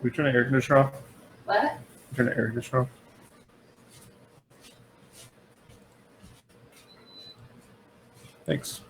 We turn the air conditioner off? What? Turn the air conditioner off? Thanks.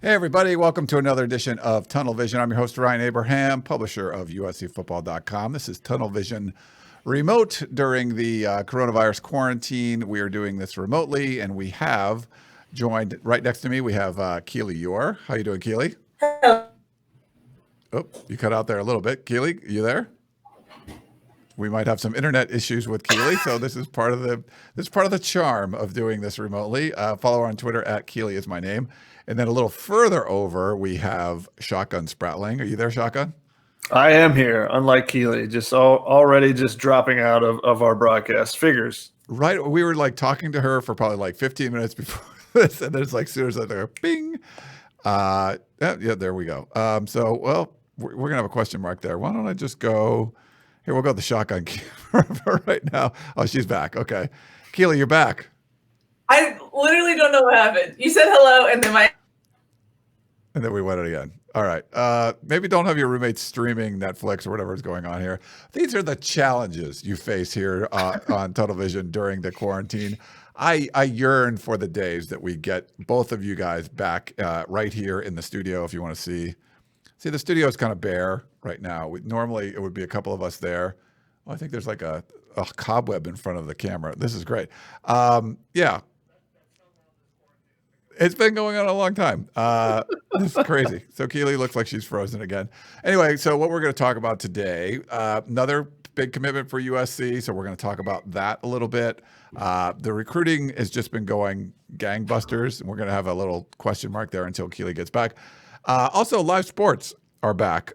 Hey, everybody. Welcome to another edition of Tunnel Vision. I'm your host, Ryan Abraham, publisher of USCFootball.com. This is Tunnel Vision remote during the coronavirus quarantine. We are doing this remotely, and we have joined right next to me. We have Keely Eure. How you doing, Keely? Hello. Oh, you cut out there a little bit. Keely, you there? We might have some internet issues with Keely, so this is part of the charm of doing this remotely. Follow her on Twitter at Keely is my name. And then a little further over, we have Shotgun Spratling. Are you there, Shotgun? I am here, unlike Keely, just already just dropping out of our broadcast. Figures. Right. We were like talking to her for probably like 15 minutes before this, and then it's like as soon as I go, bing. Yeah, there we go. So, well, we're going to have a question mark there. Why don't I just go, here, we'll go to the Shotgun camera right now. Oh, she's back. Okay. Keely, you're back. I literally don't know what happened. You said hello, and then we went it again. All right. Maybe don't have your roommates streaming Netflix or whatever is going on here. These are the challenges you face here on Tunnel Vision during the quarantine. I yearn for the days that we get both of you guys back right here in the studio. If you want to see the studio is kind of bare right now. Normally it would be a couple of us there. Well, I think there's like a cobweb in front of the camera. This is great. Yeah. It's been going on a long time. This is crazy. So Keely looks like she's frozen again. Anyway, so what we're going to talk about today, another big commitment for USC. So we're going to talk about that a little bit. The recruiting has just been going gangbusters, and we're going to have a little question mark there until Keely gets back. Also, live sports are back.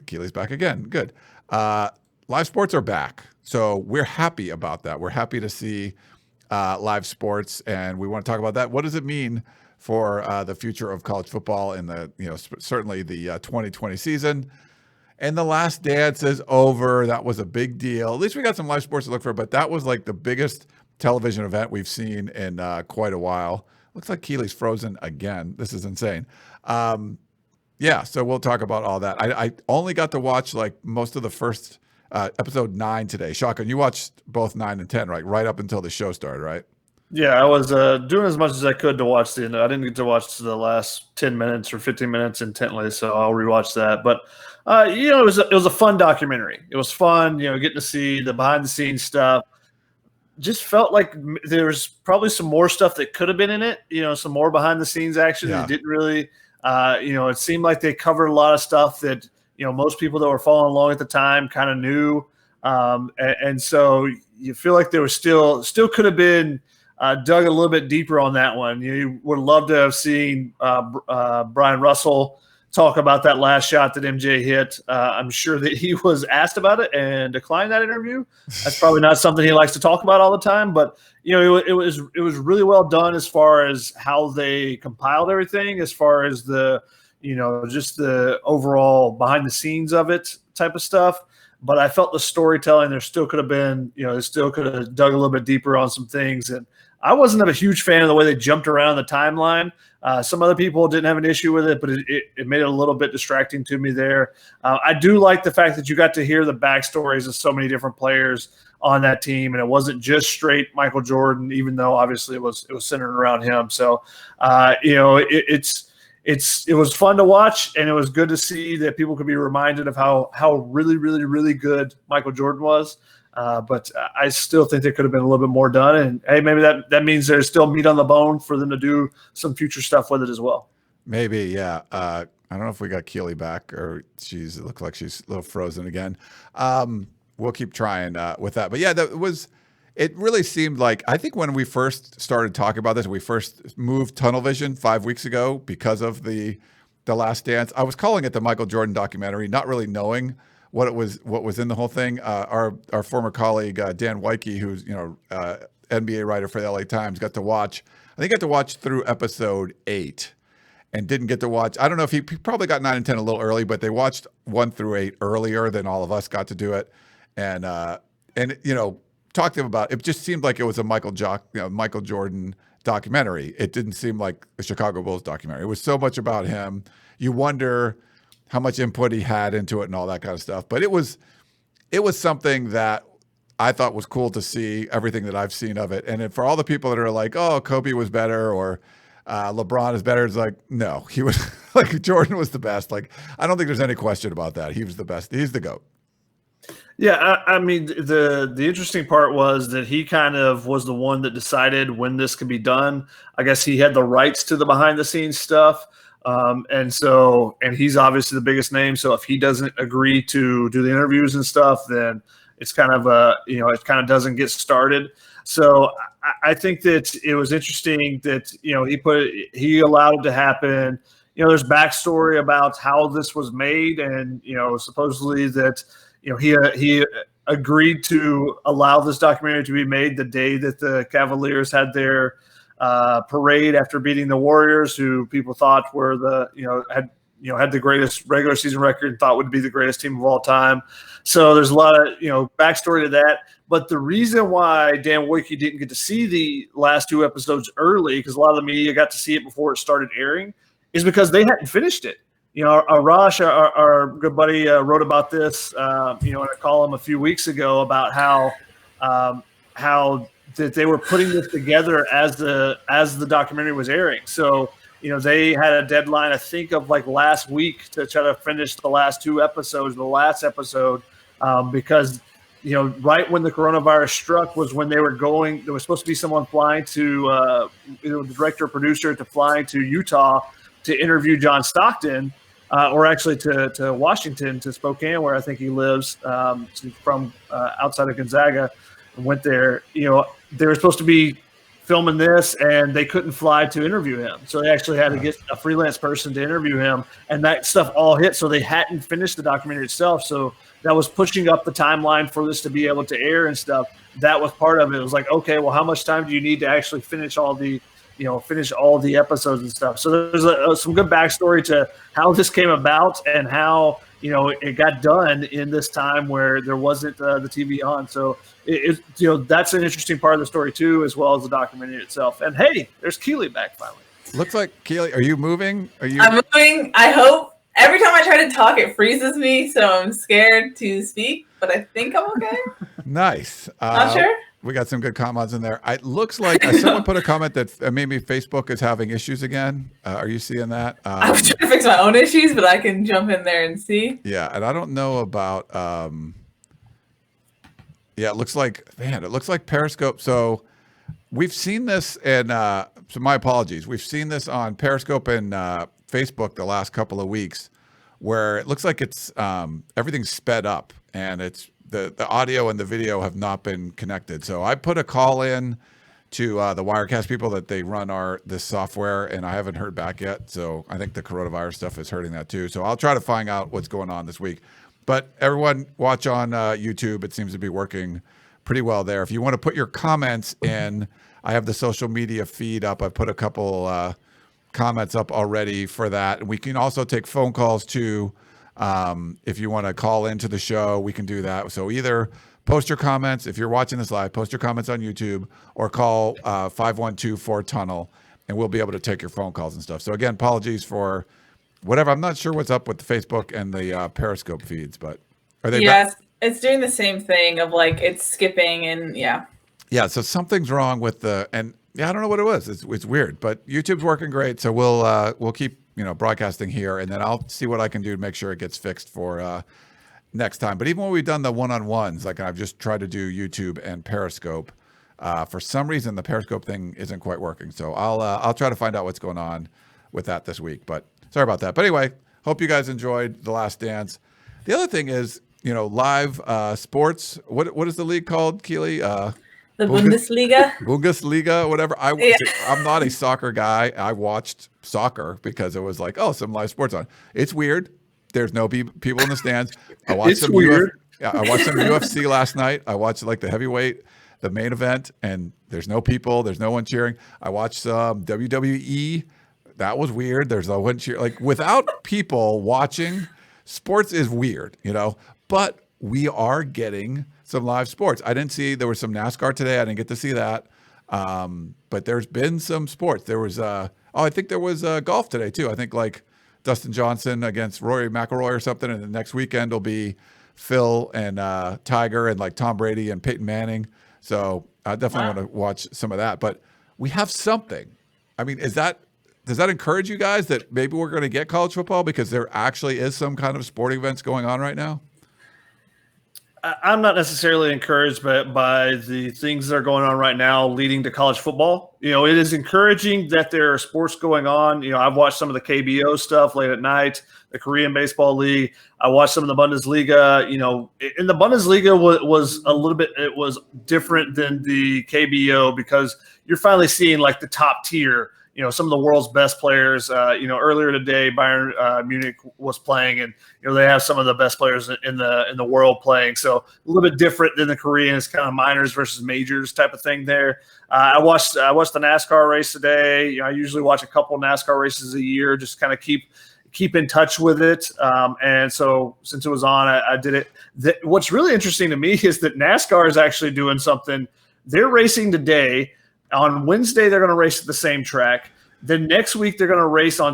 Keely's back again. Good. Live sports are back. So we're happy about that. We're happy to see live sports, and we want to talk about that. What does it mean for the future of college football in the, certainly the 2020 season? And the Last Dance is over. That was a big deal. At least we got some live sports to look for, but that was like the biggest television event we've seen in quite a while. Looks like Keely's frozen again. This is insane. Yeah, so we'll talk about all that. I only got to watch like most of the first episode 9 today. Shotgun, you watched both 9 and 10, right up until the show started, right? Yeah, I was doing as much as I could to watch the end. I didn't get to watch the last 10 minutes or 15 minutes intently, so I'll rewatch that. But it was a fun documentary. It was fun, getting to see the behind the scenes stuff. Just felt like there was probably some more stuff that could have been in it. Some more behind the scenes action. Yeah. It didn't really. It seemed like they covered a lot of stuff that most people that were following along at the time kind of knew. And so you feel like there was still could have been dug a little bit deeper on that one. You would love to have seen Brian Russell talk about that last shot that MJ hit. I'm sure that he was asked about it and declined that interview. That's probably not something he likes to talk about all the time, but it was really well done as far as how they compiled everything, as far as the just the overall behind the scenes of it type of stuff. But I felt the storytelling, there still could have been, they still could have dug a little bit deeper on some things. And I wasn't a huge fan of the way they jumped around the timeline. Some other people didn't have an issue with it, but it made it a little bit distracting to me there. I do like the fact that you got to hear the backstories of so many different players on that team, and it wasn't just straight Michael Jordan, even though obviously it was centered around him. So, it was fun to watch, and it was good to see that people could be reminded of how really, really, really good Michael Jordan was. But I still think there could have been a little bit more done. And, hey, maybe that means there's still meat on the bone for them to do some future stuff with it as well. Maybe, yeah. I don't know if we got Keely back or it looks like she's a little frozen again. We'll keep trying with that. But yeah, it really seemed like, I think when we first started talking about this, we first moved tunnel vision 5 weeks ago because of the Last Dance. I was calling it the Michael Jordan documentary, not really knowing what was in the whole thing. Our former colleague, Dan Weike, who's, NBA writer for the LA Times, got to watch through episode 8. And didn't get to watch. I don't know if he probably got 9 and 10 a little early, but they watched 1 through 8 earlier than all of us got to do it. And talked to him about it. Just seemed like it was a Michael Jordan documentary. It didn't seem like a Chicago Bulls documentary. It was so much about him. You wonder how much input he had into it and all that kind of stuff. But it was something that I thought was cool to see, everything that I've seen of it. And for all the people that are like, oh, Kobe was better, or LeBron is better. It's like, no, he was like, Jordan was the best. Like, I don't think there's any question about that. He was the best. He's the GOAT. Yeah, I mean, the interesting part was that he kind of was the one that decided when this could be done. I guess he had the rights to the behind the scenes stuff. And he's obviously the biggest name. So if he doesn't agree to do the interviews and stuff, then it's kind of it kind of doesn't get started. So I think that it was interesting that, he allowed it to happen. There's backstory about how this was made, and, supposedly that, he agreed to allow this documentary to be made the day that the Cavaliers had their parade after beating the Warriors, who people thought were had the greatest regular season record and thought would be the greatest team of all time. So there's a lot of, backstory to that. But the reason why Dan Weike didn't get to see the last 2 episodes early, because a lot of the media got to see it before it started airing, is because they hadn't finished it. Arash, our good buddy, wrote about this, in a column a few weeks ago about how that they were putting this together as the documentary was airing. So, they had a deadline, I think, of like last week to try to finish the last 2 episodes, the last episode, because, right when the coronavirus struck was when there was supposed to be someone flying to, the director or producer flying to Utah to interview John Stockton, or actually to Washington, to Spokane, where I think he lives, from outside of Gonzaga, and went there. They were supposed to be filming this, and they couldn't fly to interview him. So they actually had to get a freelance person to interview him, and that stuff all hit. So they hadn't finished the documentary itself. So that was pushing up the timeline for this to be able to air and stuff. That was part of it. It was like, okay, well, how much time do you need to actually finish all the episodes and stuff? So there's some good backstory to how this came about and how, it got done in this time where there wasn't the TV on. So that's an interesting part of the story too, as well as the documentary itself. And hey, there's Keely back finally. Looks like Keely. Are you moving? I'm moving. I hope. Every time I try to talk, it freezes me, so I'm scared to speak. But I think I'm okay. Nice. Not sure. We got some good comments in there. It looks like someone put a comment that maybe Facebook is having issues again. Are you seeing that? I was trying to fix my own issues, but I can jump in there and see. Yeah, and I don't know about. It looks like Periscope. So we've seen this, and so my apologies. We've seen this on Periscope and Facebook the last couple of weeks, where it looks like it's everything's sped up, and it's the audio and the video have not been connected. So I put a call in to the Wirecast people that they run this software, and I haven't heard back yet. So I think the coronavirus stuff is hurting that too. So I'll try to find out what's going on this week. But everyone watch on YouTube. It seems to be working pretty well there. If you want to put your comments in, I have the social media feed up. I put a couple comments up already for that. We can also take phone calls too. If you want to call into the show, we can do that. So either post your comments, if you're watching this live, post your comments on YouTube, or call 512-4-TUNNEL, and we'll be able to take your phone calls and stuff. So again, apologies for whatever. I'm not sure what's up with the Facebook and the Periscope feeds, but are they back? It's doing the same thing of like it's skipping and yeah. So something's wrong with I don't know what it was. It's weird, but YouTube's working great. So we'll keep broadcasting here, and then I'll see what I can do to make sure it gets fixed for next time. But even when we've done the one-on-ones, like I've just tried to do YouTube and Periscope, for some reason the Periscope thing isn't quite working. So I'll try to find out what's going on with that this week. But sorry about that. But anyway, hope you guys enjoyed The Last Dance. The other thing is, live sports. What is the league called, Keely? The Bundesliga. Bundesliga, whatever. Yeah. I'm not a soccer guy. I watched soccer because it was like, some live sports on. It's weird. There's no people in the stands. I watched some UFC last night. I watched like the heavyweight, the main event, and there's no people. There's no one cheering. I watched some WWE. That was weird. There's no one cheering. Like, without people watching, sports is weird, but we are getting some live sports. I didn't see, there was some NASCAR today. I didn't get to see that. But there's been some sports. There was, I think there was golf today too. I think like Dustin Johnson against Rory McIlroy or something. And the next weekend will be Phil and Tiger and like Tom Brady and Peyton Manning. So I definitely want to watch some of that, but we have something. I mean, does that encourage you guys that maybe we're going to get college football because there actually is some kind of sporting events going on right now? I'm not necessarily encouraged by the things that are going on right now leading to college football. It is encouraging that there are sports going on. I've watched some of the KBO stuff late at night, the Korean Baseball League. I watched some of the Bundesliga. And the Bundesliga was a little bit, it was different than the KBO because you're finally seeing like the top tier, some of the world's best players. Earlier today, Bayern Munich was playing, and they have some of the best players in the world playing. So a little bit different than the Korean. It's kind of minors versus majors type of thing there. I watched the NASCAR race today. I usually watch a couple NASCAR races a year, just kind of keep in touch with it. And so since it was on, I did it. What's really interesting to me is that NASCAR is actually doing something. They're racing today. On Wednesday, they're going to race at the same track. Then next week, they're going to race on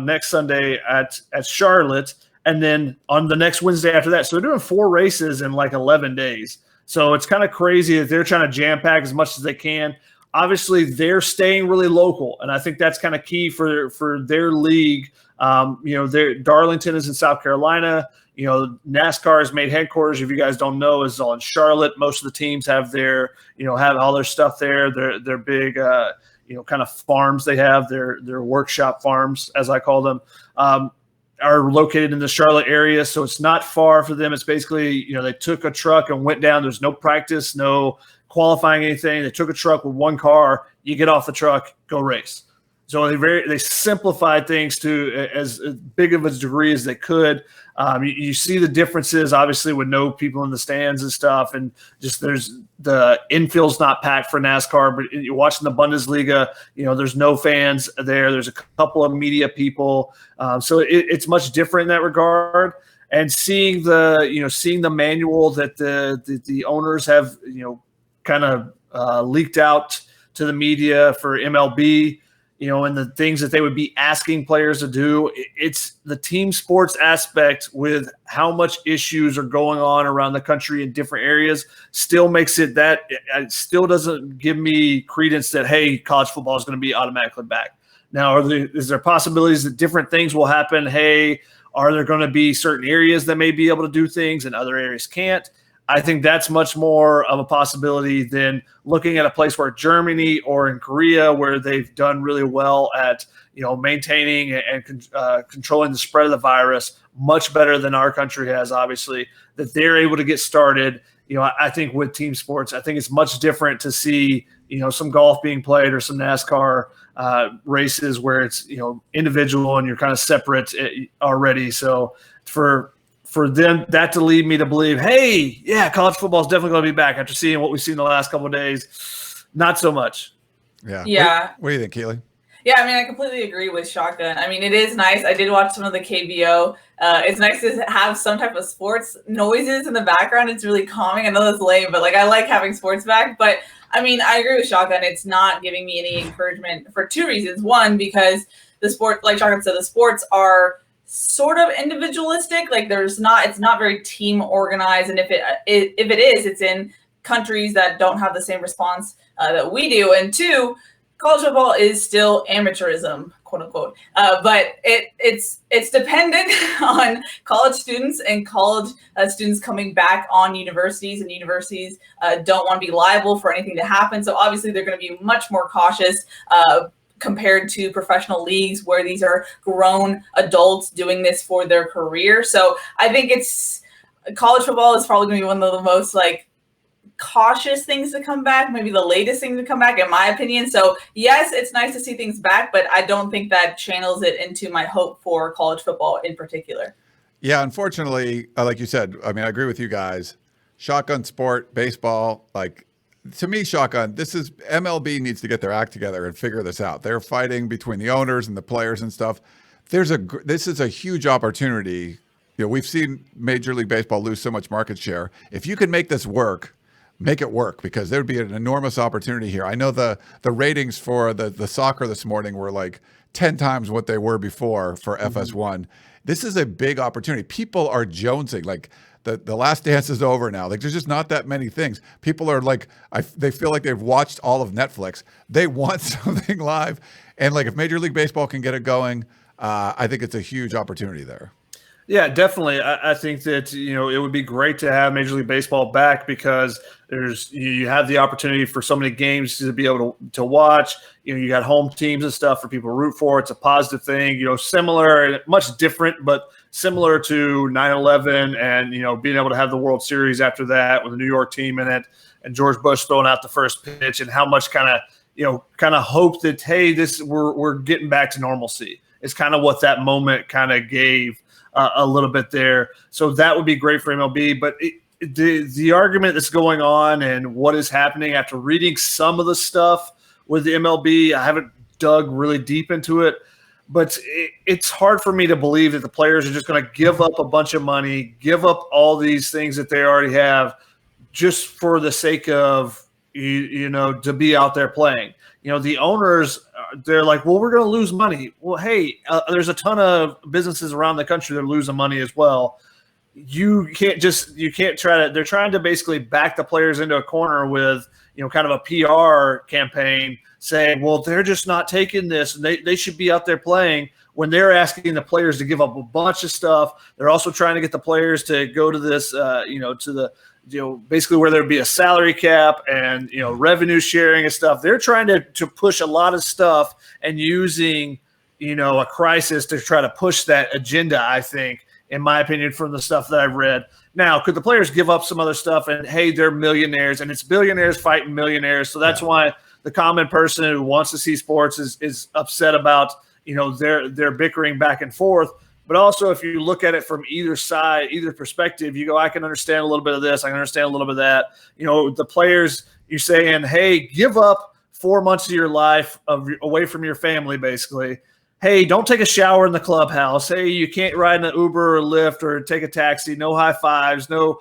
next Sunday at Charlotte. And then on the next Wednesday after that. So they're doing 4 races in like 11 days. So it's kind of crazy that they're trying to jam pack as much as they can. Obviously, they're staying really local. And I think that's kind of key for their league. Darlington is in South Carolina. NASCAR's main headquarters, if you guys don't know, is in Charlotte. Most of the teams have have all their stuff there. Their big, kind of farms they have, their workshop farms, as I call them, are located in the Charlotte area. So it's not far for them. It's basically, they took a truck and went down. There's no practice, no qualifying anything. They took a truck with one car. You get off the truck, go race. So they simplified things to as big of a degree as they could. You see the differences, obviously, with no people in the stands and stuff, and just there's the infield's not packed for NASCAR. But you're watching the Bundesliga, there's no fans there. There's a couple of media people, so it's much different in that regard. And seeing the manual that the owners have kind of leaked out to the media for MLB. And the things that they would be asking players to do. It's the team sports aspect with how much issues are going on around the country in different areas still makes it that it still doesn't give me credence that, hey, college football is going to be automatically back. Now, is there possibilities that different things will happen? Hey, are there going to be certain areas that may be able to do things and other areas can't? I think that's much more of a possibility than looking at a place where Germany or in Korea, where they've done really well at maintaining and controlling the spread of the virus much better than our country has. Obviously, that they're able to get started. I think with team sports, I think it's much different to see some golf being played or some NASCAR races where it's individual and you're kind of separate already. So for them, that to lead me to believe, hey, yeah, college football is definitely going to be back after seeing what we've seen the last couple of days. Not so much. Yeah. Yeah. What do you think, Keely? Yeah, I mean, I completely agree with Shotgun. I mean, it is nice. I did watch some of the KBO. It's nice to have some type of sports noises in the background. It's really calming. I know that's lame, but I like having sports back. But I mean, I agree with Shotgun. It's not giving me any encouragement for 2 reasons. One, because the sport, like Shotgun said, the sports are sort of individualistic. It's not very team organized. And if it is, it's in countries that don't have the same response that we do. And 2, college football is still amateurism, quote unquote. But it's dependent on college students and college students coming back on universities, and universities don't want to be liable for anything to happen. So obviously they're going to be much more cautious compared to professional leagues where these are grown adults doing this for their career. So I think college football is probably going to be one of the most like cautious things to come back, maybe the latest thing to come back, in my opinion. So yes, it's nice to see things back, but I don't think that channels it into my hope for college football in particular. Yeah, unfortunately, like you said, I mean, I agree with you guys. Shotgun sport, baseball, like to me, shotgun, this is MLB needs to get their act together and figure this out. They're fighting between the owners and the players and stuff. This is a huge opportunity. You know, we've seen Major League Baseball lose so much market share. If you can make this work, make it work, because there would be an enormous opportunity here. I know the ratings for the soccer this morning were like 10 times what they were before for FS1. This is a big opportunity. People are jonesing. Like the Last Dance is over now. Like there's just not that many things. People are like, they feel like they've watched all of Netflix. They want something live. And like if Major League Baseball can get it going, I think it's a huge opportunity there. Yeah, definitely. I think that, you know, it would be great to have Major League Baseball back, because you have the opportunity for so many games to be able to watch. You know, you got home teams and stuff for people to root for. It's a positive thing, you know, similar and much different, but similar to 9/11 and, you know, being able to have the World Series after that with the New York team in it and George Bush throwing out the first pitch, and how much kind of hope that, hey, we're getting back to normalcy. It's kind of what that moment kind of gave a little bit there. So that would be great for MLB. But the argument that's going on and what is happening after reading some of the stuff with the MLB, I haven't dug really deep into it, but it's hard for me to believe that the players are just going to give up a bunch of money, give up all these things that they already have just for the sake of, you know, to be out there playing. You know, the owners, they're like, well, we're going to lose money. Well, hey, there's a ton of businesses around the country that are losing money as well. You can't try to, they're trying to basically back the players into a corner with, you know, kind of a PR campaign saying, well, they're just not taking this and they should be out there playing, when they're asking the players to give up a bunch of stuff. They're also trying to get the players to go to this, basically where there'd be a salary cap and, you know, revenue sharing and stuff. They're trying to push a lot of stuff and using, you know, a crisis to try to push that agenda, I think, in my opinion, from the stuff that I've read. Now, could the players give up some other stuff? And, hey, they're millionaires, and it's billionaires fighting millionaires. So that's why the common person who wants to see sports is upset about, you know, they're bickering back and forth. But also, if you look at it from either side, either perspective, you go, I can understand a little bit of this. I can understand a little bit of that. You know, the players, you're saying, hey, give up 4 months of your life away from your family, basically. Hey, don't take a shower in the clubhouse. Hey, you can't ride in an Uber or Lyft or take a taxi. No high fives. No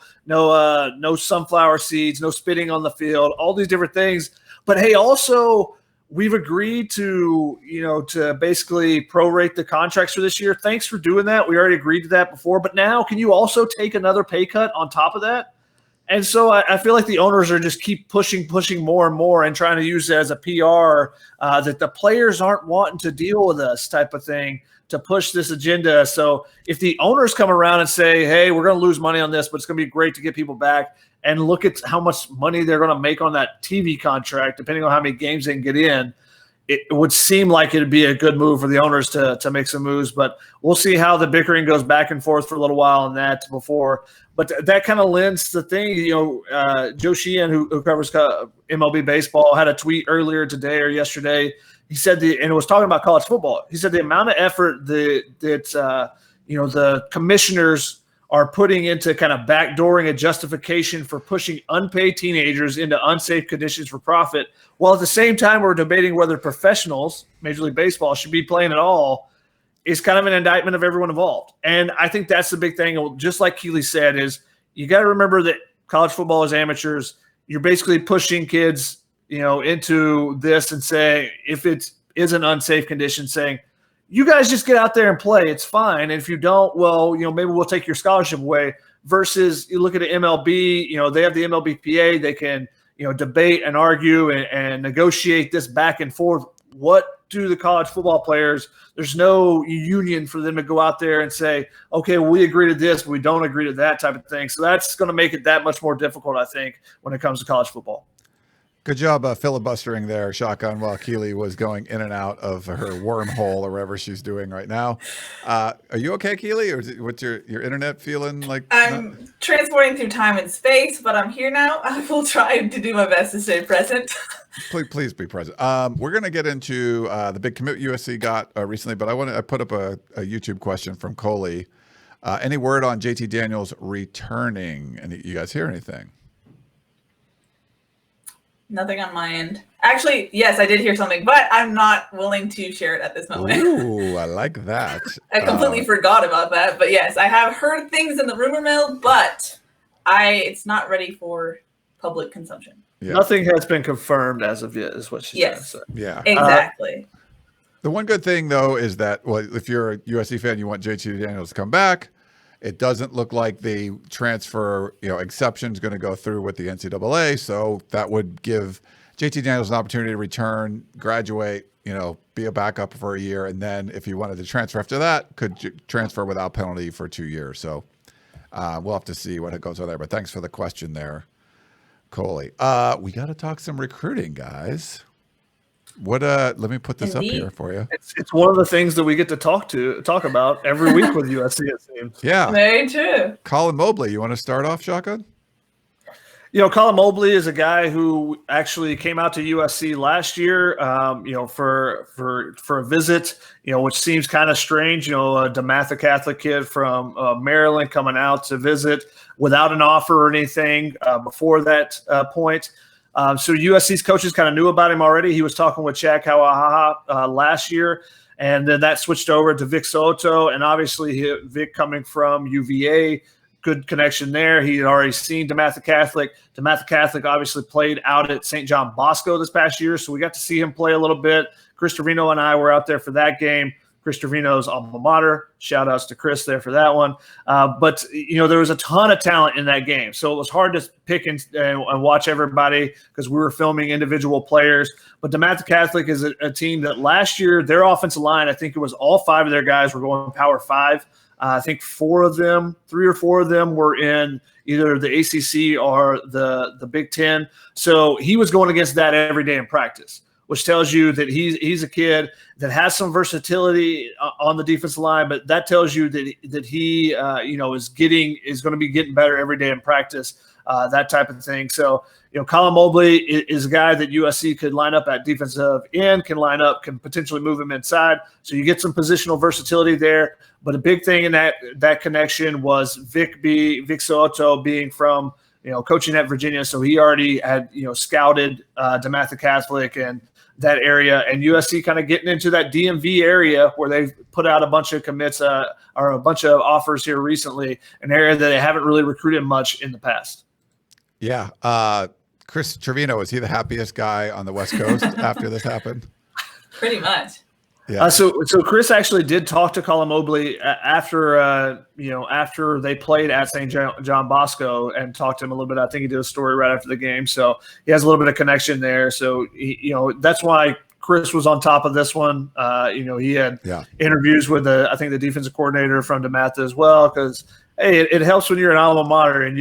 sunflower seeds. No spitting on the field. All these different things. But hey, also, we've agreed to, you know, to basically prorate the contracts for this year. Thanks for doing that. We already agreed to that before. But now, can you also take another pay cut on top of that? And so I feel like the owners are just keep pushing more and more and trying to use it as a PR that the players aren't wanting to deal with us type of thing to push this agenda. So if the owners come around and say, hey, we're going to lose money on this, but it's going to be great to get people back, and look at how much money they're going to make on that TV contract, depending on how many games they can get in, it would seem like it'd be a good move for the owners to make some moves. But we'll see how the bickering goes back and forth for a little while on that before. But that kind of lends the thing. You know, Joe Sheehan, who covers MLB baseball, had a tweet earlier today or yesterday. He said and it was talking about college football. He said the amount of effort that the commissioners are putting into kind of backdooring a justification for pushing unpaid teenagers into unsafe conditions for profit, while at the same time we're debating whether professionals, Major League Baseball, should be playing at all, is kind of an indictment of everyone involved. And I think that's the big thing. Just like Keely said, is you got to remember that college football is amateurs. You're basically pushing kids, you know, into this and say, if it is an unsafe condition, saying, you guys just get out there and play. It's fine. And if you don't, well, you know, maybe we'll take your scholarship away. Versus you look at the MLB, you know, they have the MLBPA. They can, you know, debate and argue and negotiate this back and forth. What do the college football players? There's no union for them to go out there and say, okay, well, we agree to this, but we don't agree to that type of thing. So that's going to make it that much more difficult, I think, when it comes to college football. Good job filibustering there, Shotgun, while Keely was going in and out of her wormhole or whatever she's doing right now. Are you okay, Keely? Or what's your internet feeling like? I'm transporting through time and space, but I'm here now. I will try to do my best to stay present. Please be present. We're going to get into the big commit USC got recently, but I put up a YouTube question from Coley. Any word on JT Daniels returning? And you guys hear anything? Nothing on my end. Actually, yes, I did hear something, but I'm not willing to share it at this moment. Ooh, I like that. I completely forgot about that. But yes, I have heard things in the rumor mill, but it's not ready for public consumption. Yeah. Nothing has been confirmed as of yet, is what she's trying to say. Yeah, exactly. The one good thing, though, is that if you're a USC fan, you want JT Daniels to come back. It doesn't look like the transfer, exception is going to go through with the NCAA. So that would give JT Daniels an opportunity to return, graduate, be a backup for a year. And then if he wanted to transfer after that, could transfer without penalty for 2 years. So we'll have to see what it goes on there. But thanks for the question there, Coley. We got to talk some recruiting, guys. Let me put this up here for you. It's one of the things that we get to talk about every week with USC, it seems. Yeah. Very true. Colin Mobley, you want to start off, Shotgun? Colin Mobley is a guy who actually came out to USC last year, for a visit, which seems kind of strange. A DeMatha Catholic kid from Maryland coming out to visit without an offer or anything before that point. So USC's coaches kind of knew about him already. He was talking with Chad Kawahaha last year, and then that switched over to Vic Soto. And obviously Vic coming from UVA, good connection there. He had already seen DeMatha Catholic. DeMatha Catholic obviously played out at St. John Bosco this past year, so we got to see him play a little bit. Chris Trevino and I were out there for that game. Chris Trevino's alma mater. Shout outs to Chris there for that one. But there was a ton of talent in that game. So it was hard to pick and watch everybody because we were filming individual players. But DeMatha Catholic is a team that last year, their offensive line, I think it was all 5 of their guys were going Power 5. I think 3 or 4 of them were in either the ACC or the Big Ten. So he was going against that every day in practice, which tells you that he's a kid that has some versatility on the defensive line, but that tells you that he is going to be getting better every day in practice, that type of thing. So Colin Mobley is a guy that USC could line up at defensive end, can potentially move him inside. So you get some positional versatility there. But a big thing in that connection was Vic Soto being from coaching at Virginia, so he already had scouted DeMatha Catholic and that area, and USC kind of getting into that DMV area where they've put out a bunch of commits or a bunch of offers here recently, an area that they haven't really recruited much in the past. Yeah. Chris Trevino, was he the happiest guy on the West Coast after this happened? Pretty much. Yeah. So Chris actually did talk to Colin Mobley after they played at St. John Bosco and talked to him a little bit. I think he did a story right after the game, so he has a little bit of connection there. So that's why Chris was on top of this one. He had interviews with I think the defensive coordinator from DeMatha as well, because hey, it helps when you're an alma mater and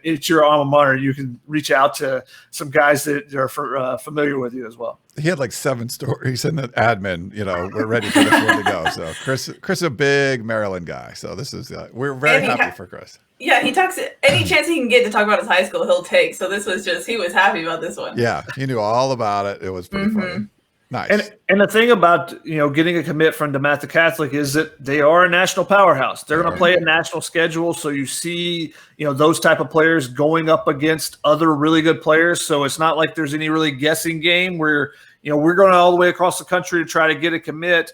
it's your alma mater. You can reach out to some guys that are familiar with you as well. He had like 7 stories in the admin, we're ready for this one to go. So Chris, a big Maryland guy. So this is, we're very happy for Chris. Yeah. He talks any chance he can get to talk about his high school, he'll take. So this was he was happy about this one. Yeah. He knew all about it. It was pretty funny. Nice. And the thing about getting a commit from DeMatha Catholic is that they are a national powerhouse. They're going to play a national schedule, so you see those type of players going up against other really good players. So it's not like there's any really guessing game where we're going all the way across the country to try to get a commit,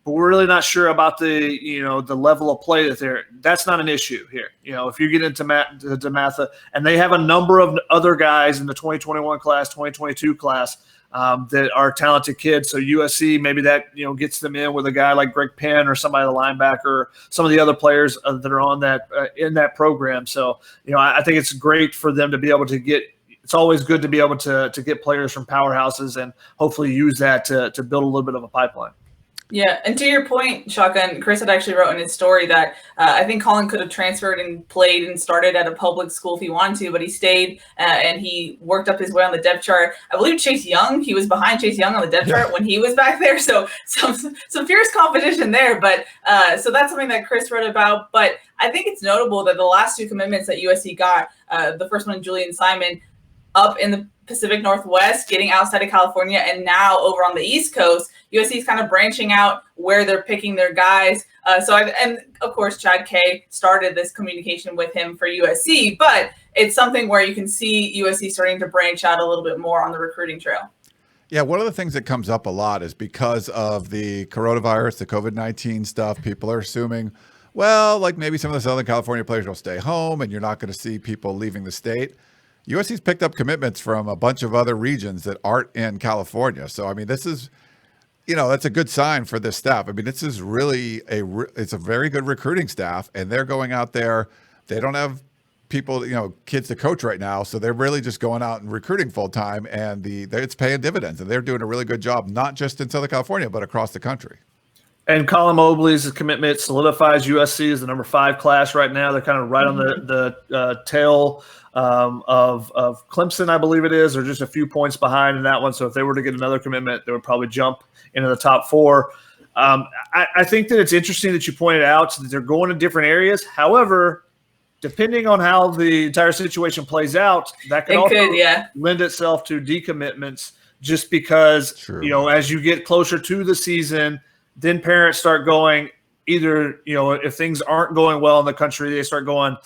but we're really not sure about the the level of play that's not an issue here. If you get into DeMatha, and they have a number of other guys in the 2021 class, 2022 class. That are talented kids. So USC, maybe that, gets them in with a guy like Greg Penn or somebody, the linebacker, some of the other players that are on that in that program. So, I think it's great for them to be able to it's always good to be able to get players from powerhouses and hopefully use that to build a little bit of a pipeline. Yeah, and to your point, Shotgun, Chris had actually wrote in his story that I think Colin could have transferred and played and started at a public school if he wanted to, but he stayed and he worked up his way on the depth chart. I believe Chase Young, he was behind Chase Young on the depth chart when he was back there, so some fierce competition there. But so that's something that Chris wrote about. But I think it's notable that the last two commitments that USC got, the first one, Julian Simon, up in the Pacific Northwest, getting outside of California, and now over on the East Coast, USC is kind of branching out where they're picking their guys. And of course, Chad K started this communication with him for USC, but it's something where you can see USC starting to branch out a little bit more on the recruiting trail. Yeah, one of the things that comes up a lot is because of the coronavirus, the COVID-19 stuff, people are assuming, well, like maybe some of the Southern California players will stay home and you're not going to see people leaving the state. USC's picked up commitments from a bunch of other regions that aren't in California. So, I mean, this is, that's a good sign for this staff. I mean, this is really it's a very good recruiting staff, and they're going out there. They don't have people, kids to coach right now. So they're really just going out and recruiting full time, and it's paying dividends, and they're doing a really good job, not just in Southern California, but across the country. And Colin Mobley's commitment solidifies USC as the number 5 class right now. They're kind of right on the tail of Clemson, I believe it is, or just a few points behind in that one. So if they were to get another commitment, they would probably jump into the top 4. I think that it's interesting that you pointed out that they're going to different areas. However, depending on how the entire situation plays out, that could lend itself to decommitments just because, as you get closer to the season, then parents start going either, if things aren't going well in the country, they start going,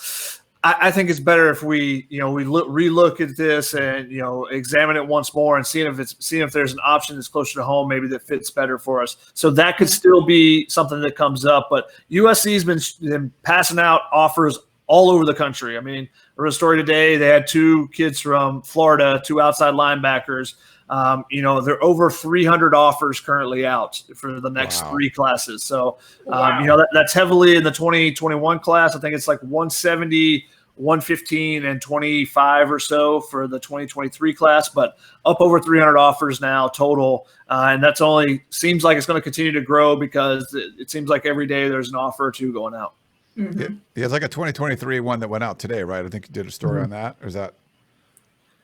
I think it's better if we relook at this and, examine it once more and see if there's an option that's closer to home, maybe that fits better for us. So that could still be something that comes up. But USC's been passing out offers all over the country. I mean, there was a story today. They had 2 kids from Florida, 2 outside linebackers. There are over 300 offers currently out for the next 3 classes. So, that's heavily in the 2021 class. I think it's like 170, 115, and 25 or so for the 2023 class, but up over 300 offers now total. And that's only seems like it's going to continue to grow because it seems like every day there's an offer or 2 going out. Mm-hmm. Yeah, it's like a 2023 one that went out today, right? I think you did a story on that. Or is that?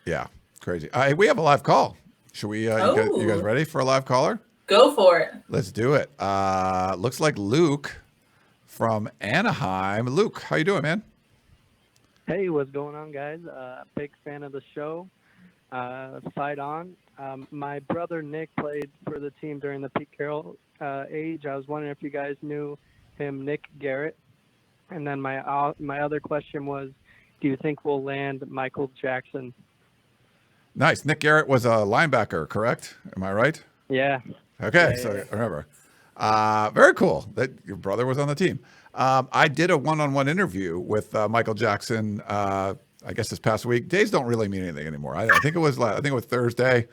Yeah, crazy. We have a live call. Should we? You guys ready for a live caller? Go for it. Let's do it. Looks like Luke from Anaheim. Luke, how you doing, man? Hey, what's going on, guys? Big fan of the show. Fight on. My brother Nick played for the team during the Pete Carroll age. I was wondering if you guys knew him, Nick Garrett. And then my other question was, do you think we'll land Michael Jackson? Nice. Nick Garrett was a linebacker, correct? Am I right? Yeah. Okay, so remember. Very cool that your brother was on the team. I did a one-on-one interview with Michael Jackson, I guess this past week. Days don't really mean anything anymore. I think it was Thursday.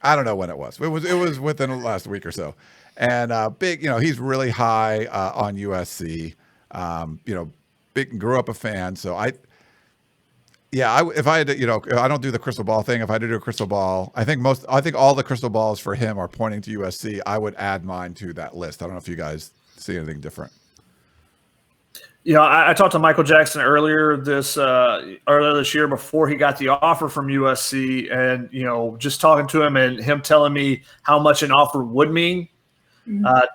I don't know when it was. It was within the last week or so. And big, he's really high on USC. Big, grew up a fan. So if I had to, I don't do the crystal ball thing. If I had to do a crystal ball, I think all the crystal balls for him are pointing to USC. I would add mine to that list. I don't know if you guys see anything different. I talked to Michael Jackson earlier this year before he got the offer from USC, and just talking to him and him telling me how much an offer would mean.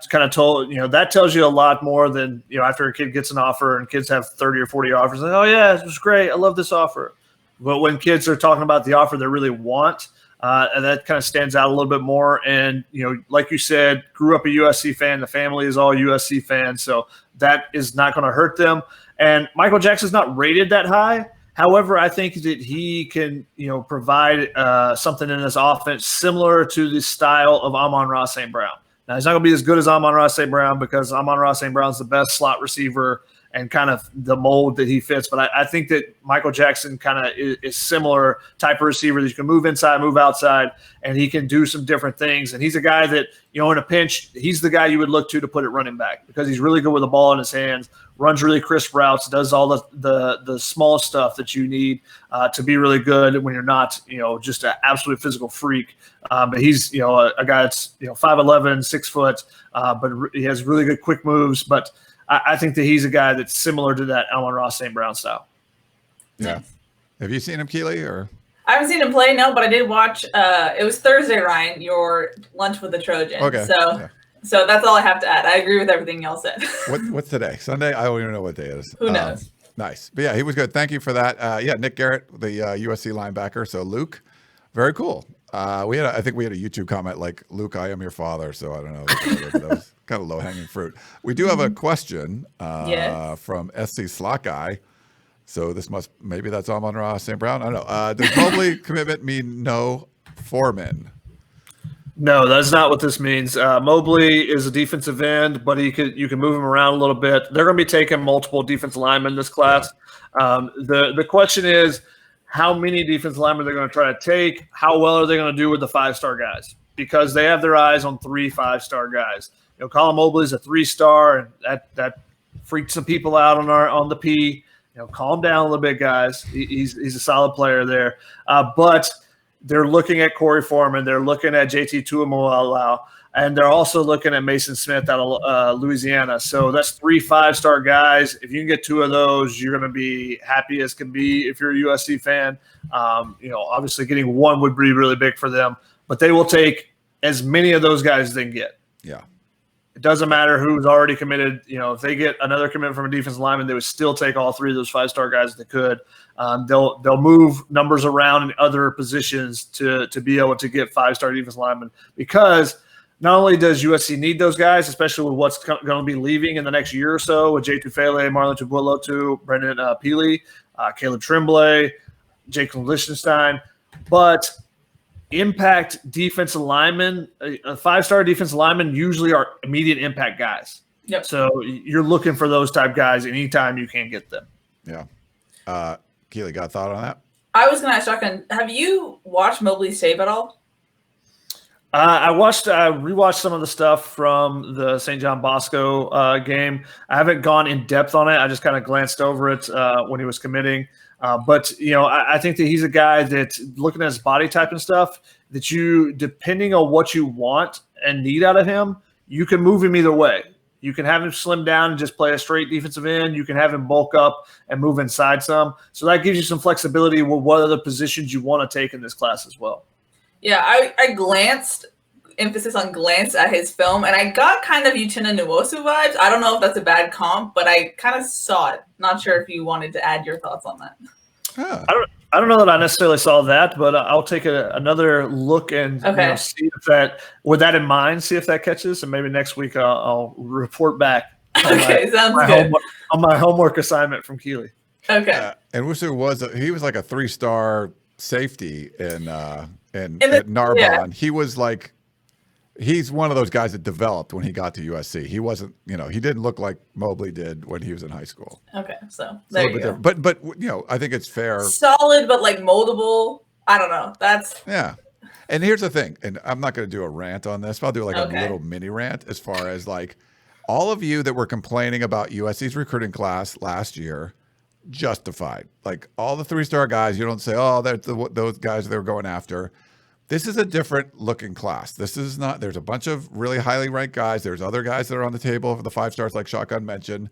Kind of told, that tells you a lot more than, after a kid gets an offer and kids have 30 or 40 offers, like, oh yeah, this was great, I love this offer. But when kids are talking about the offer they really want, and that kind of stands out a little bit more. And, like you said, grew up a USC fan, the family is all USC fans, so that is not going to hurt them. And Michael Jackson's not rated that high. However, I think that he can, provide something in this offense similar to the style of Amon-Ra St. Brown. Now, he's not going to be as good as Amon-Ra St. Brown because Amon-Ra St. Brown's the best slot receiver and kind of the mold that he fits. But I think that Michael Jackson kind of is similar type of receiver that you can move inside, move outside, and he can do some different things. And he's a guy that, in a pinch, he's the guy you would look to put it running back because he's really good with the ball in his hands, runs really crisp routes, does all the small stuff that you need to be really good when you're not, just an absolute physical freak. But he's, a guy that's, 5'11", 6 foot, but he has really good quick moves. But I think that he's a guy that's similar to that Amon-Ra St. Brown style. Yeah. Have you seen him, Keely, or? I haven't seen him play, no, but I did watch. It was Thursday, Ryan, your lunch with the Trojans. Okay. So that's all I have to add. I agree with everything y'all said. What's today? Sunday? I don't even know what day it is. Who knows? Nice. But yeah, he was good. Thank you for that. Nick Garrett, the USC linebacker. So Luke, very cool. I think we had a YouTube comment like, Luke, I am your father. So I don't know. That was kind of low hanging fruit. We do have a question from SC Slot Guy. So maybe that's Amon-Ra St. Brown. I don't know. Does Mobley commitment mean no Foreman? No, that's not what this means. Mobley is a defensive end, but you can move him around a little bit. They're going to be taking multiple defensive linemen in this class. The question is, how many defensive linemen they're going to try to take? How well are they going to do with the 5-star guys? Because they have their eyes on 3 5-star guys. Colin Mobley is a 3-star, and that freaked some people out on the P. Calm down a little bit, guys. He's a solid player there. But they're looking at Corey Foreman. They're looking at JT Tuimoloau, and they're also looking at Mason Smith out of Louisiana. So that's 3 5-star guys. If you can get 2 of those, you're going to be happy as can be if you're a USC fan. Obviously getting 1 would be really big for them, but they will take as many of those guys as they can get. Yeah. It doesn't matter who's already committed. If they get another commitment from a defensive lineman, they would still take all 3 of those 5-star guys if they could. They'll move numbers around in other positions to be able to get 5-star defensive linemen, because not only does USC need those guys, especially with what's going to be leaving in the next year or so with Jay Tufele, Marlon Tupuola, Brendan Peely, Caleb Tremblay, Jacob Lichtenstein, but impact defensive linemen, a 5-star defensive linemen usually are immediate impact guys. Yep. So you're looking for those type guys anytime you can get them. Yeah. Keely, got a thought on that? I was going to ask Shotgun, have you watched Mobley's tape at all? I rewatched some of the stuff from the St. John Bosco game. I haven't gone in depth on it. I just kind of glanced over it when he was committing. But I think that he's a guy that, looking at his body type and stuff, that depending on what you want and need out of him, you can move him either way. You can have him slim down and just play a straight defensive end. You can have him bulk up and move inside some. So that gives you some flexibility with what other positions you want to take in this class as well. Yeah, I glanced, emphasis on glance, at his film, and I got kind of Uchenna Nwosu vibes. I don't know if that's a bad comp, but I kind of saw it. Not sure if you wanted to add your thoughts on that. Huh. I don't know that I necessarily saw that, but I'll take another look and see if that, with that in mind, see if that catches, and maybe next week I'll report back. Okay, sounds good. On my homework assignment from Keely. Okay. And Wusu was like a 3-star safety at Narbonne. Yeah. He was like, he's one of those guys that developed when he got to USC. He wasn't, he didn't look like Mobley did when he was in high school. Okay, so there you go. But I think it's fair. Solid, but like moldable. I don't know. Yeah. And here's the thing, and I'm not going to do a rant on this, but I'll do like a little mini rant as far as like all of you that were complaining about USC's recruiting class last year, justified. Like all the 3-star guys, you don't say, oh, that's those guys they're going after. This is a different looking class. This is not, there's a bunch of really highly ranked guys. There's other guys that are on the table for the 5-stars like Shotgun mentioned.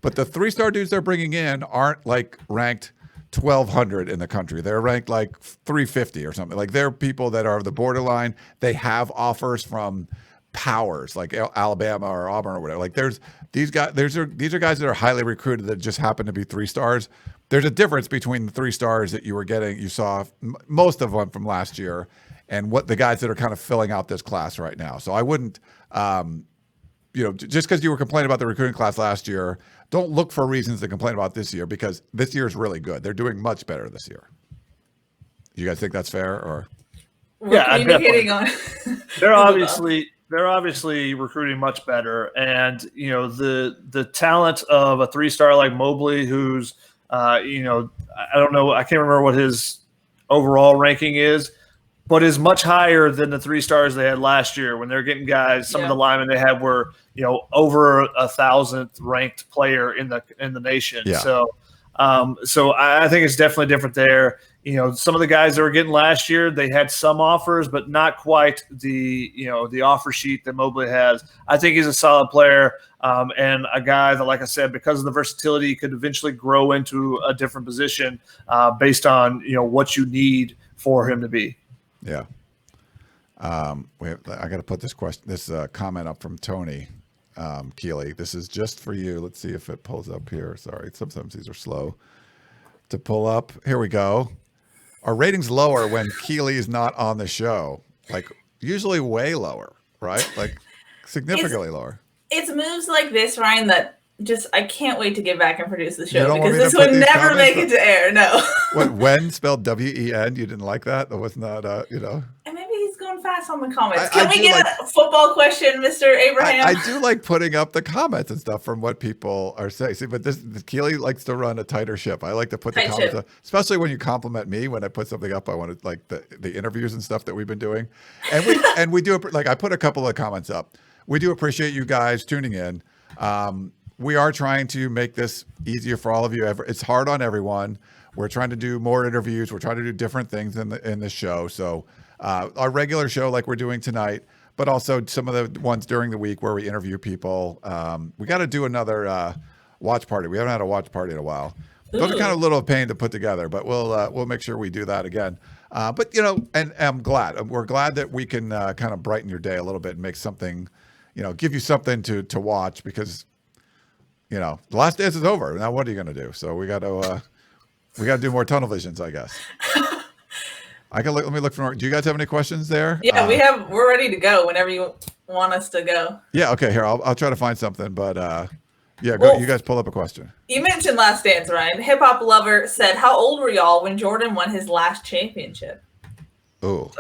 But the 3-star dudes they're bringing in aren't like ranked 1,200 in the country. They're ranked like 350 or something. Like they're people that are the borderline. They have offers from powers like Alabama or Auburn or whatever. Like these are guys that are highly recruited that just happen to be 3-stars. There's a difference between the 3-stars that you saw most of them from last year, and what the guys that are kind of filling out this class right now. So I wouldn't, just because you were complaining about the recruiting class last year, don't look for reasons to complain about this year, because this year is really good. They're doing much better this year. You guys think that's fair? Or we're communicating on. They're obviously they're obviously recruiting much better, and the talent of a 3-star like Mobley, who's I don't know, I can't remember what his overall ranking is, but is much higher than the 3 stars they had last year when they're getting guys. Some of the linemen they had were over 1,000th ranked player in the nation. Yeah. So I think it's definitely different there. Some of the guys that were getting last year, they had some offers, but not quite the offer sheet that Mobley has. I think he's a solid player, and a guy that, like I said, because of the versatility, could eventually grow into a different position based on what you need for him to be. Yeah. I got to put this comment up from Tony Keely. This is just for you. Let's see if it pulls up here. Sorry, sometimes these are slow to pull up. Here we go. Our ratings lower when Keely is not on the show. Like usually way lower, right? Like significantly lower. It's moves like this, Ryan, that just I can't wait to get back and produce the show because this would would never make it to air. No. What, when spelled W-E-N? You didn't like that? That was not And maybe he's going fast on the comments. Can we get a football question, Mr. Abraham? I do like putting up the comments and stuff from what people are saying. See, but Keely likes to run a tighter ship. I like to put the comments up, especially when you compliment me. When I put something up, I want to like the interviews and stuff that we've been doing, and we do like I put a couple of comments up. We do appreciate you guys tuning in. We are trying to make this easier for all of you. It's hard on everyone. We're trying to do more interviews. We're trying to do different things in this show. So our regular show, like we're doing tonight, but also some of the ones during the week where we interview people. We got to do another watch party. We haven't had a watch party in a while. Those are kind of a little pain to put together, but we'll make sure we do that again. But and I'm glad. We're glad that we can kind of brighten your day a little bit and make something, give you something to watch because. The Last Dance is over. Now what are you going to do? So we got to do more tunnel visions, I guess. Let me look for more. Do you guys have any questions there? Yeah, we're ready to go whenever you want us to go. Yeah. Okay. Here, I'll try to find something, but yeah, go. You guys pull up a question. You mentioned Last Dance, Ryan. Hip Hop Lover said, "How old were y'all when Jordan won his last championship?" Oh,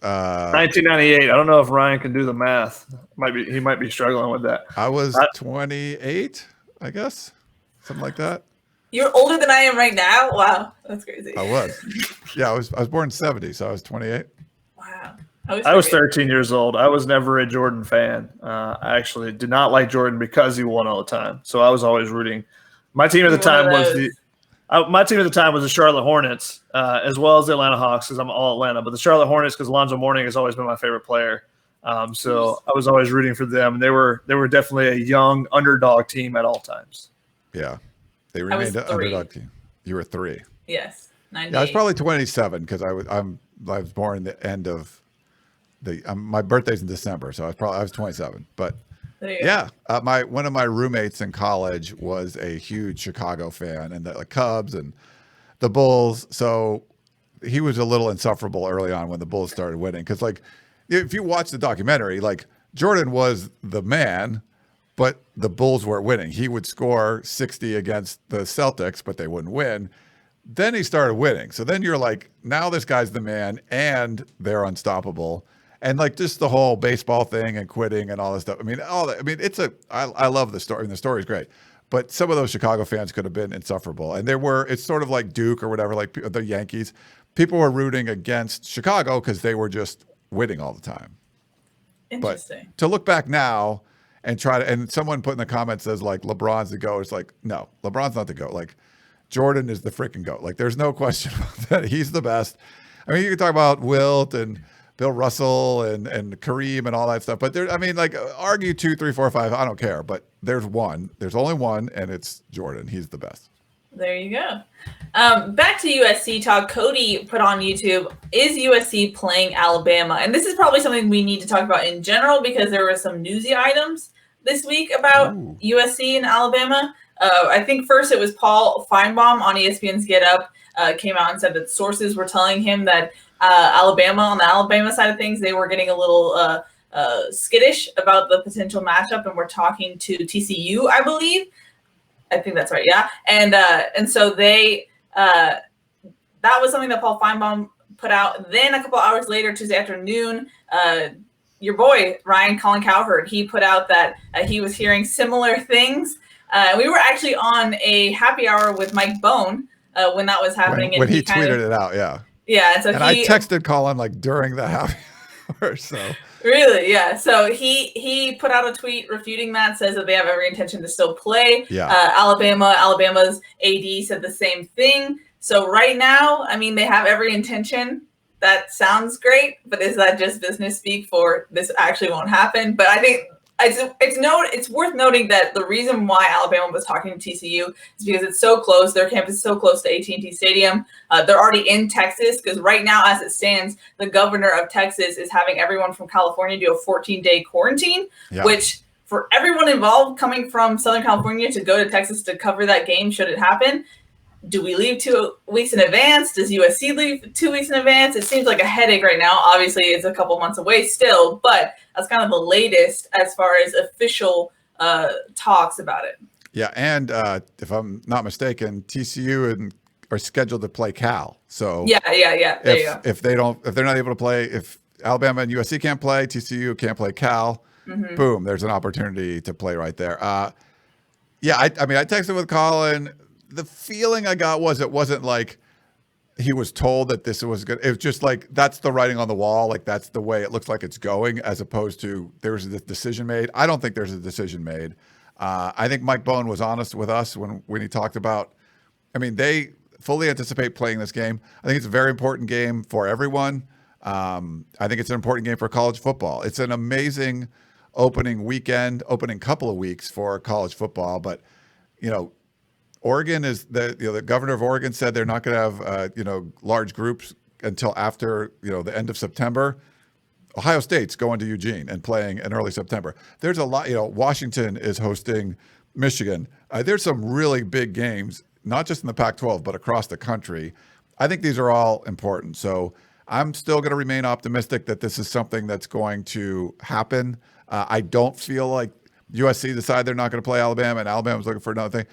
1998. I don't know if Ryan can do the math. He might be struggling with that. I was 28. I guess something like that. You're older than I am right now. Wow, that's crazy. I was. Yeah, I was born in 70, so I was 28. Wow. I was 13 years old. I was never a Jordan fan. I actually did not like Jordan because he won all the time. So I was always rooting. My team at the time was the Charlotte Hornets, as well as the Atlanta Hawks, because I'm all Atlanta. But the Charlotte Hornets, because Alonzo Mourning has always been my favorite player. So I was always rooting for them. They were definitely a young underdog team at all times. Yeah, they remained an underdog team. You were 3. Yes, 98. Yeah, I was probably 27 because I was born in the end of my birthday's in December, so I was 27. But yeah, one of my roommates in college was a huge Chicago fan and the Cubs and the Bulls. So he was a little insufferable early on when the Bulls started winning because if you watch the documentary, Jordan was the man, but the Bulls weren't winning. He would score 60 against the Celtics, but they wouldn't win. Then he started winning. So then you're like, now this guy's the man and they're unstoppable. And just the whole baseball thing and quitting and all this stuff. I mean, I love the story. And the story is great. But some of those Chicago fans could have been insufferable. And it's sort of like Duke or whatever, like the Yankees. People were rooting against Chicago because they were just winning all the time. Interesting. But to look back now and and someone put in the comments says LeBron's the GOAT. It's no, LeBron's not the GOAT. Jordan is the freaking GOAT. There's no question about that. He's the best. I mean, you can talk about Wilt and Bill Russell and Kareem and all that stuff. But argue 2, 3, 4, 5. I don't care. But there's one. There's only one, and it's Jordan. He's the best. There you go. Back to USC talk. Cody put on YouTube, is USC playing Alabama? And this is probably something we need to talk about in general because there were some newsy items this week about USC and Alabama. I think first it was Paul Feinbaum on ESPN's Get Up came out and said that sources were telling him that Alabama, on the Alabama side of things, they were getting a little skittish about the potential matchup and were talking to TCU, I believe. I think that's right. Yeah. And so they, that was something that Paul Feinbaum put out. Then a couple hours later, Tuesday afternoon, your boy, Ryan Colin Cowherd, he put out that he was hearing similar things. We were actually on a happy hour with Mike Bone when that was happening. When he tweeted it out, yeah. Yeah, so I texted Colin like during the happy hour, so. Really, yeah. So he put out a tweet refuting that, says that they have every intention to still play. Yeah. Alabama's AD said the same thing. So right now, I mean, they have every intention. That sounds great, but is that just business speak for this actually won't happen? But I think it's worth noting that the reason why Alabama was talking to TCU is because it's so close. Their campus is so close to AT&T Stadium. They're already in Texas because right now, as it stands, the governor of Texas is having everyone from California do a 14-day quarantine, which for everyone involved coming from Southern California to go to Texas to cover that game, should it happen, do we leave 2 weeks in advance? Does USC leave 2 weeks in advance? It seems like a headache right now. Obviously, it's a couple months away still, but that's kind of the latest as far as official talks about it. Yeah, and if I'm not mistaken, TCU are scheduled to play Cal. So yeah. There you go. If they're not able to play, if Alabama and USC can't play, TCU can't play Cal. Boom, there's an opportunity to play right there. I texted with Colin. The feeling I got was it wasn't like he was told that this was good. It was just like, that's the writing on the wall. Like, that's the way it looks like it's going, as opposed to there's a decision made. I don't think there's a decision made. I think Mike Bone was honest with us when he talked about, I mean, they fully anticipate playing this game. I think it's a very important game for everyone. I think it's an important game for college football. It's an amazing opening couple of weeks for college football. But, Oregon is the governor of Oregon said they're not going to have large groups until after the end of September. Ohio State's going to Eugene and playing in early September. There's a lot. Washington is hosting Michigan. There's some really big games, not just in the Pac-12 but across the country. I think these are all important. So I'm still going to remain optimistic that this is something that's going to happen. I don't feel like USC decide they're not going to play Alabama and Alabama's looking for another thing.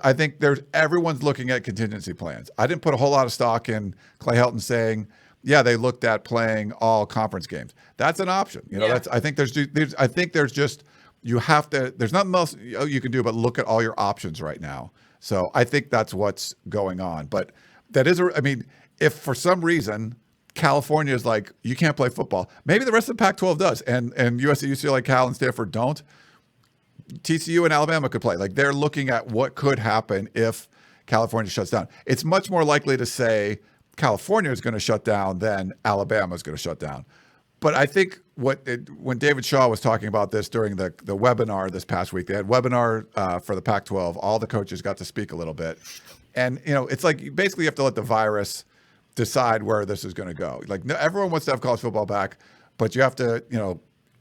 I think everyone's looking at contingency plans. I didn't put a whole lot of stock in Clay Helton saying, yeah, they looked at playing all conference games. That's an option. I think there's just, you have to, there's nothing else you can do but look at all your options right now. So I think that's what's going on. But if for some reason California is like, you can't play football, maybe the rest of the Pac-12 does, and USC, UCLA, Cal, and Stanford don't. TCU and Alabama could play. Like, they're looking at what could happen if California shuts down. It's much more likely to say California is going to shut down than Alabama is going to shut down. But I think when David Shaw was talking about this during the webinar this past week, they had webinar for the Pac-12. All the coaches got to speak a little bit. And, it's like basically you have to let the virus decide where this is going to go. Like, everyone wants to have college football back, but you have to,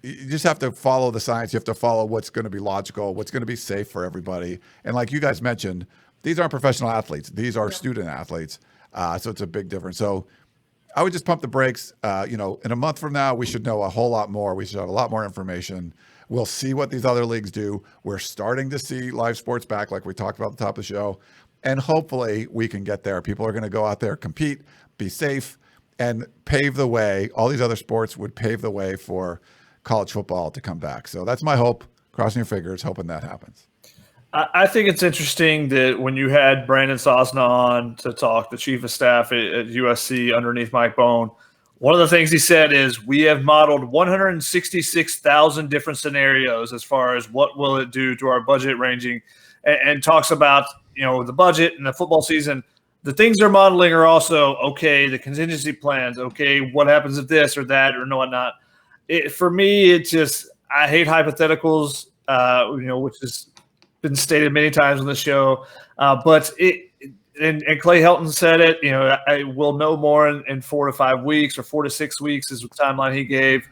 you just have to follow the science. You have to follow what's going to be logical, what's going to be safe for everybody. And like you guys mentioned, these aren't professional athletes. These are student athletes. So it's a big difference. So I would just pump the brakes. In a month from now, we should know a whole lot more. We should have a lot more information. We'll see what these other leagues do. We're starting to see live sports back, like we talked about at the top of the show. And hopefully we can get there. People are going to go out there, compete, be safe, and pave the way. All these other sports would pave the way for college football to come back. So that's my hope. Crossing your fingers, hoping that happens. I think it's interesting that when you had Brandon Sosna on to talk, the chief of staff at USC underneath Mike Bone, one of the things he said is we have modeled 166,000 different scenarios as far as what will it do to our budget ranging, and talks about, the budget and the football season. The things they're modeling are also, okay, the contingency plans, okay, what happens if this or that or whatnot. For me, it's just, I hate hypotheticals, which has been stated many times on the show. But and Clay Helton said it, I will know more in 4 to 5 weeks or 4 to 6 weeks is the timeline he gave.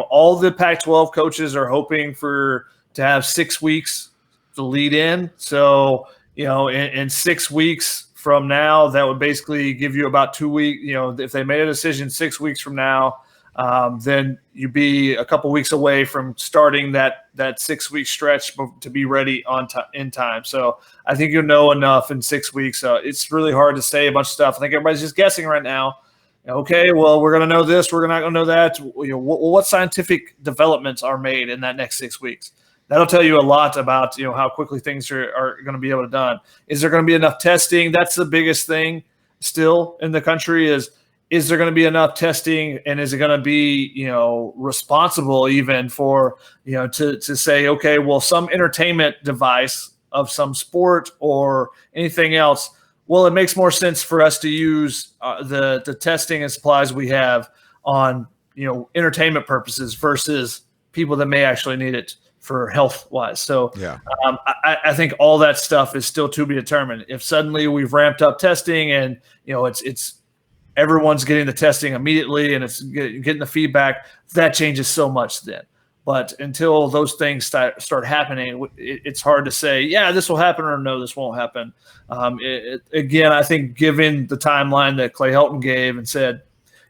All the Pac-12 coaches are hoping to have 6 weeks to lead in. So, in 6 weeks from now, that would basically give you about 2 weeks. If they made a decision 6 weeks from now, then you'd be a couple weeks away from starting that 6 week stretch to be ready in time. So I think you'll know enough in 6 weeks. It's really hard to say a bunch of stuff. I think everybody's just guessing right now. Okay, well, we're going to know this. We're not going to know that. What scientific developments are made in that next 6 weeks? That'll tell you a lot about how quickly things are going to be able to done. Is there going to be enough testing? That's the biggest thing still in the country is there going to be enough testing, and is it going to be responsible even for to say, okay, well, some entertainment device of some sport or anything else, well, it makes more sense for us to use the testing and supplies we have on entertainment purposes versus people that may actually need it for health wise. So yeah, I think all that stuff is still to be determined. If suddenly we've ramped up testing and it's everyone's getting the testing immediately and it's getting the feedback, that changes so much then. But until those things start happening, it's hard to say, yeah, this will happen or no, this won't happen. Again, I think given the timeline that Clay Helton gave and said,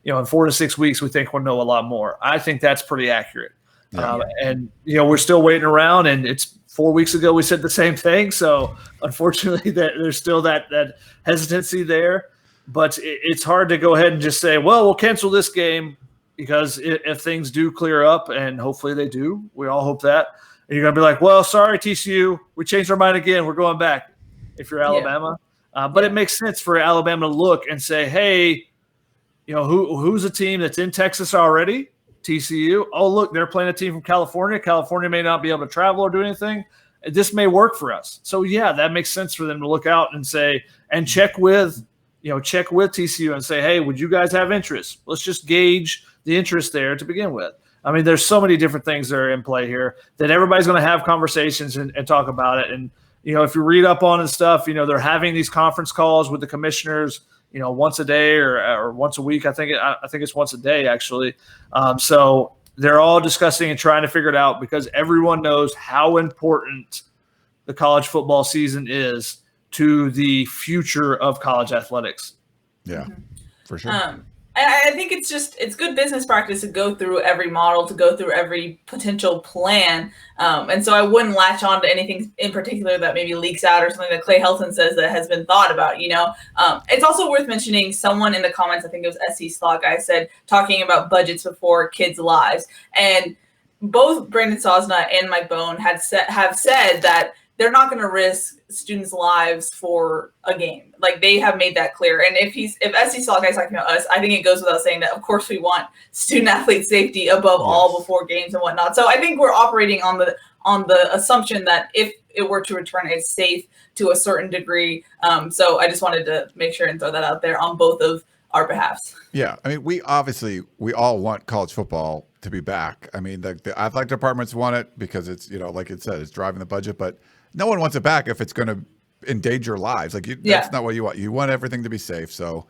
in 4 to 6 weeks, we think we'll know a lot more. I think that's pretty accurate. Yeah. And we're still waiting around, and it's 4 weeks ago we said the same thing. So unfortunately, there's still that hesitancy there. But it's hard to go ahead and just say, well, we'll cancel this game. Because if things do clear up, and hopefully they do, we all hope that, and you're going to be like, well, sorry, TCU, we changed our mind again. We're going back if you're Alabama. But it makes sense for Alabama to look and say, hey, who's a team that's in Texas already? TCU. Oh, look, they're playing a team from California. California may not be able to travel or do anything. This may work for us. So, yeah, that makes sense for them to look out and say and check with TCU and say, hey, would you guys have interest? Let's just gauge the interest there to begin with. I mean, there's so many different things that are in play here that everybody's going to have conversations and talk about it. And, if you read up on and stuff, they're having these conference calls with the commissioners, once a day or once a week. I think it's once a day, actually. So they're all discussing and trying to figure it out because everyone knows how important the college football season is to the future of college athletics. Yeah, for sure. I think it's good business practice to go through every model, to go through every potential plan. And so I wouldn't latch on to anything in particular that maybe leaks out or something that Clay Helton says that has been thought about, It's also worth mentioning someone in the comments, I think it was SC Slot guy, said talking about budgets before kids' lives. And both Brandon Sosna and Mike Bone have said that they're not going to risk students' lives for a game. Like, they have made that clear. And if SC Slot guy's talking about us, I think it goes without saying that, of course, we want student athlete safety above all before games and whatnot. So I think we're operating on the assumption that if it were to return, it's safe to a certain degree. So I just wanted to make sure and throw that out there on both of our behalfs. Yeah, I mean, we all want college football to be back. I mean, the athletic departments want it because it's, like it said, it's driving the budget, but no one wants it back if it's going to endanger lives. Like, that's not what you want. You want everything to be safe. So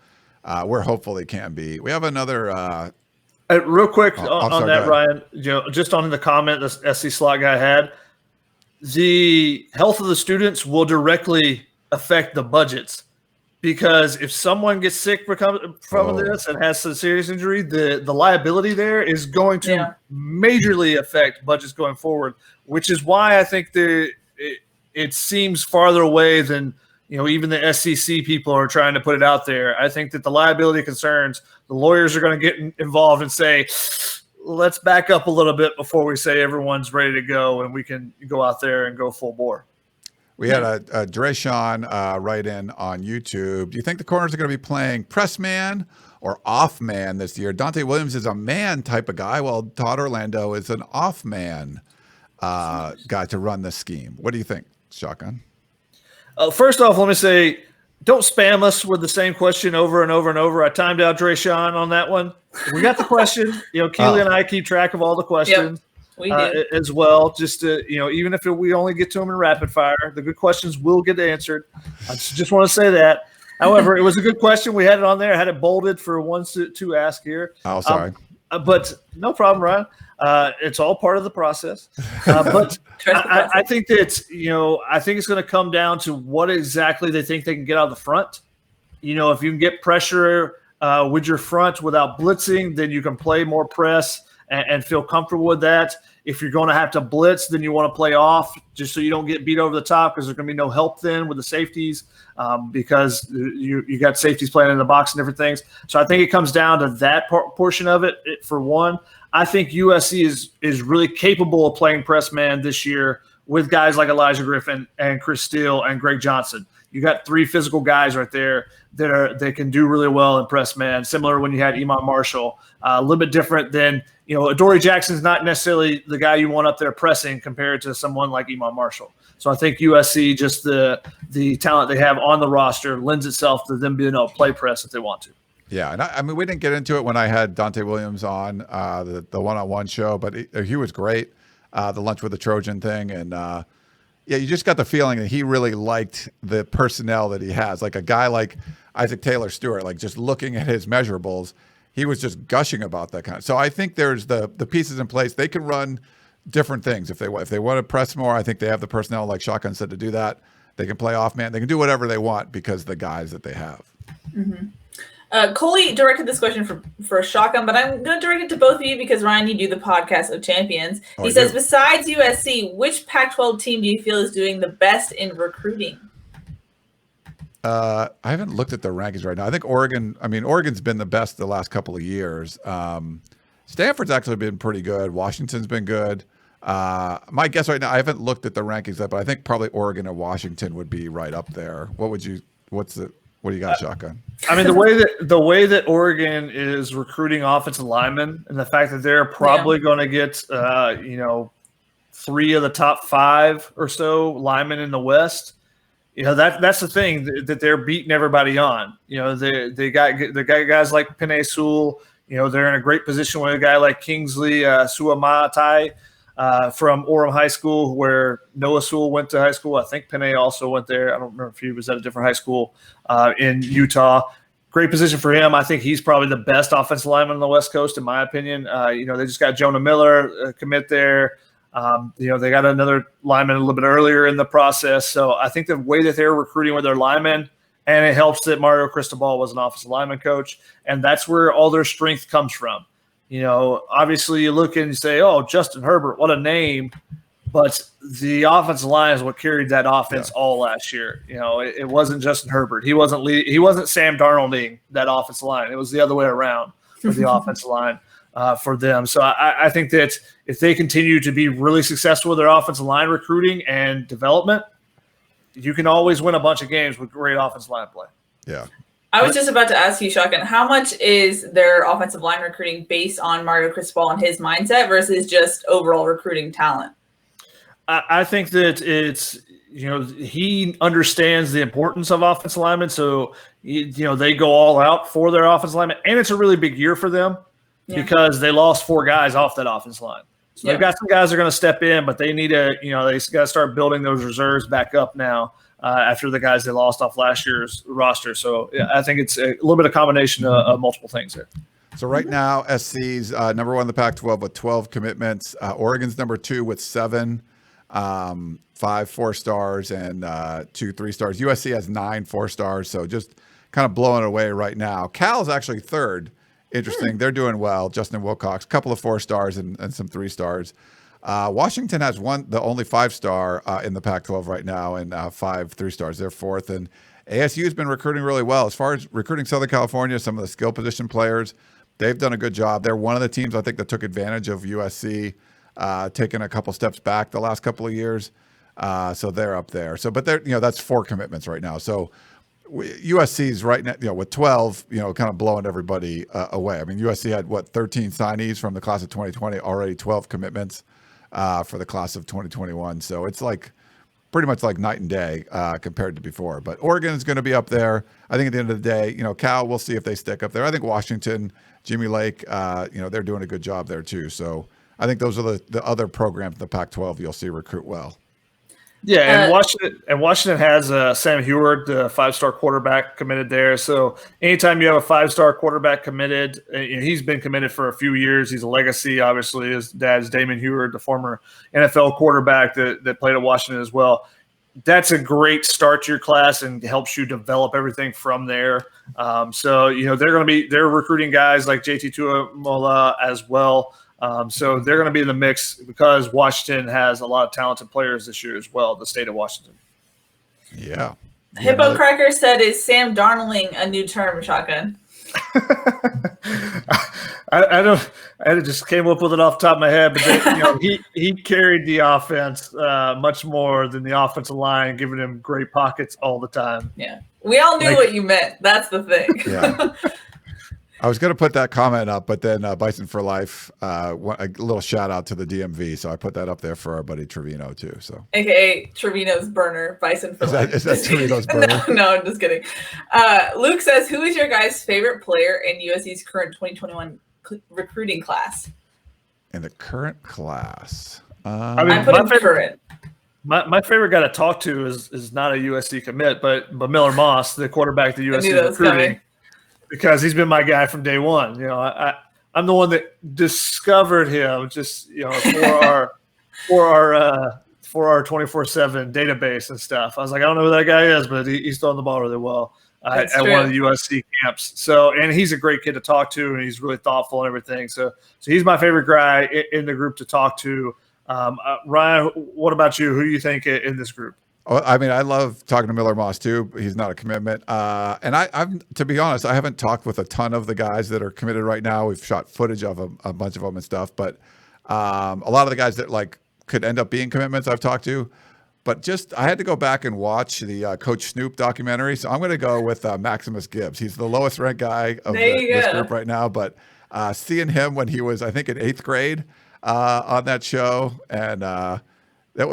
we're hopeful it can be. We have another. Real quick on that, Ryan, just on the comment the SC Slot guy had, the health of the students will directly affect the budgets. Because if someone gets sick from this and has a serious injury, the liability there is going to majorly affect budgets going forward, which is why I think it seems farther away than even the SEC people are trying to put it out there. I think that the liability concerns, the lawyers are going to get involved and say, let's back up a little bit before we say everyone's ready to go and we can go out there and go full bore. We had a Dre-Sean write in on YouTube. Do you think the corners are going to be playing press man or off man this year? Dante Williams is a man type of guy, while Todd Orlando is an off man guy to run the scheme. What do you think, Shotgun? First off, let me say, don't spam us with the same question over and over and over. I timed out Dre-Sean on that one. We got the question. Keely and I keep track of all the questions. Yep. We do. As well, just to, even if we only get to them in rapid fire, the good questions will get answered. I just want to say that. However, it was a good question. We had it on there. I had it bolded for ones to ask here. Oh, sorry. But no problem, Ryan. It's all part of the process. But I think that, I think it's going to come down to what exactly they think they can get out of the front. If you can get pressure with your front without blitzing, then you can play more press and feel comfortable with that. If you're going to have to blitz, then you want to play off just so you don't get beat over the top, because there's going to be no help then with the safeties, because you got safeties playing in the box and different things. So I think it comes down to that portion of it. For one, I think USC is really capable of playing press man this year with guys like Elijah Griffin and Chris Steele and Greg Johnson. You got 3 physical guys right there that can do really well in press man. Similar when you had Iman Marshall, a little bit different than, Adoree Jackson's not necessarily the guy you want up there pressing compared to someone like Iman Marshall. So I think USC, just the talent they have on the roster, lends itself to them being able to play press if they want to. Yeah, and I mean, we didn't get into it when I had Dante Williams on the one-on-one show, but he was great. The lunch with the Trojan thing, and yeah, you just got the feeling that he really liked the personnel that he has. Like a guy like Isaac Taylor Stewart, like just looking at his measurables, he was just gushing about that kind of. So I think there's the pieces in place. They can run different things if they want to press more. I think they have the personnel, like Shotgun said, to do that. They can play off man. They can do whatever they want because of the guys that they have. Mm-hmm. Coley directed this question for Shotgun, but I'm going to direct it to both of you because, Ryan, you do the podcast of champions. He says, besides USC, which Pac-12 team do you feel is doing the best in recruiting? I haven't looked at the rankings right now. I think Oregon's been the best the last couple of years. Stanford's actually been pretty good. Washington's been good. My guess right now, I haven't looked at the rankings yet, but I think probably Oregon and Washington would be right up there. What do you got, Shotgun? I mean, the way that Oregon is recruiting offensive linemen, and the fact that they're probably going to get 3 of the top 5 or so linemen in the West. That's the thing that they're beating everybody on. They got guys like Penei Sewell. They're in a great position with a guy like Kingsley Suamatai from Orem High School, where Noah Sewell went to high school. I think Penei also went there. I don't remember if he was at a different high school in Utah. Great position for him. I think he's probably the best offensive lineman on the West Coast, in my opinion. They just got Jonah Miller commit there. They got another lineman a little bit earlier in the process. So I think the way that they're recruiting with their linemen, and it helps that Mario Cristobal was an offensive lineman coach, and that's where all their strength comes from. Obviously you look and you say, oh, Justin Herbert, what a name. But the offensive line is what carried that offense all last year. It wasn't Justin Herbert. He wasn't Sam Darnolding that offensive line. It was the other way around for the offensive line for them. So I think that if they continue to be really successful with their offensive line recruiting and development, you can always win a bunch of games with great offensive line play. Yeah. I was just about to ask you, Shotgun, how much is their offensive line recruiting based on Mario Cristobal and his mindset versus just overall recruiting talent? I think that it's, he understands the importance of offensive linemen. So, they go all out for their offensive linemen. And it's a really big year for them because they lost 4 guys off that offensive line. So they've got some guys that are going to step in, but they need to, they got to start building those reserves back up now after the guys they lost off last year's roster. So I think it's a little bit of combination of multiple things there. So right now, SC's number 1 in the Pac-12 with 12 commitments. Oregon's number 2 with 7. 5 4-stars and 2 3-stars. USC has 9 4-stars, so just kind of blowing it away right now. Cal's actually 3rd. Interesting. They're doing well. Justin Wilcox, a couple of 4-stars and some 3-stars. Washington has the only 5-star in the Pac-12 right now, and 5 3-stars. They're 4th. And ASU has been recruiting really well. As far as recruiting Southern California, some of the skill position players, they've done a good job. They're one of the teams, I think, that took advantage of USC taking a couple steps back the last couple of years. So they're up there. So, but they're, that's 4 commitments right now. So USC's right now, with 12, kind of blowing everybody away. I mean, USC had 13 signees from the class of 2020, already 12 commitments for the class of 2021. So it's pretty much like night and day compared to before. But Oregon is going to be up there. I think at the end of the day, Cal, we'll see if they stick up there. I think Washington, Jimmy Lake, they're doing a good job there too. So I think those are the other programs in the Pac-12 you'll see recruit well. Yeah, and Washington has Sam Heward, the 5-star quarterback, committed there. So anytime you have a 5-star quarterback committed, he's been committed for a few years. He's a legacy, obviously. His dad's Damon Heward, the former NFL quarterback that played at Washington as well. That's a great start to your class and helps you develop everything from there. So they're recruiting guys like JT Tuamola as well. So they're going to be in the mix because Washington has a lot of talented players this year as well, the state of Washington. Yeah. Hippo Cracker said, "Is Sam Darnolding a new term, Shotgun?" I just came up with it off the top of my head, but he carried the offense much more than the offensive line, giving him great pockets all the time. Yeah, we all knew what you meant. That's the thing. Yeah. I was going to put that comment up, but then Bison for Life, a little shout out to the DMV. So I put that up there for our buddy Trevino too. So, AKA Trevino's burner, Bison for Life. Is that Trevino's burner? No, I'm just kidding. Luke says, "Who is your guys' favorite player in USC's current 2021 recruiting class?" In the current class, I'm putting current. My favorite guy to talk to is not a USC commit, but Miller Moss, the quarterback that USC is recruiting. Because he's been my guy from day one. I'm the one that discovered him just for our 24/7 database and stuff. I was like, I don't know who that guy is, but he's throwing the ball really well at one of the USC camps. So, and he's a great kid to talk to, and he's really thoughtful and everything. So he's my favorite guy in the group to talk to. Ryan, what about you? Who do you think in this group? I mean, I love talking to Miller Moss too. He's not a commitment. And I'm to be honest, I haven't talked with a ton of the guys that are committed right now. We've shot footage of them, a bunch of them and stuff. But a lot of the guys that could end up being commitments I've talked to. But I had to go back and watch the Coach Snoop documentary. So I'm going to go with Maximus Gibbs. He's the lowest ranked guy of this group right now. But seeing him when he was, I think, in 8th grade on that show, and it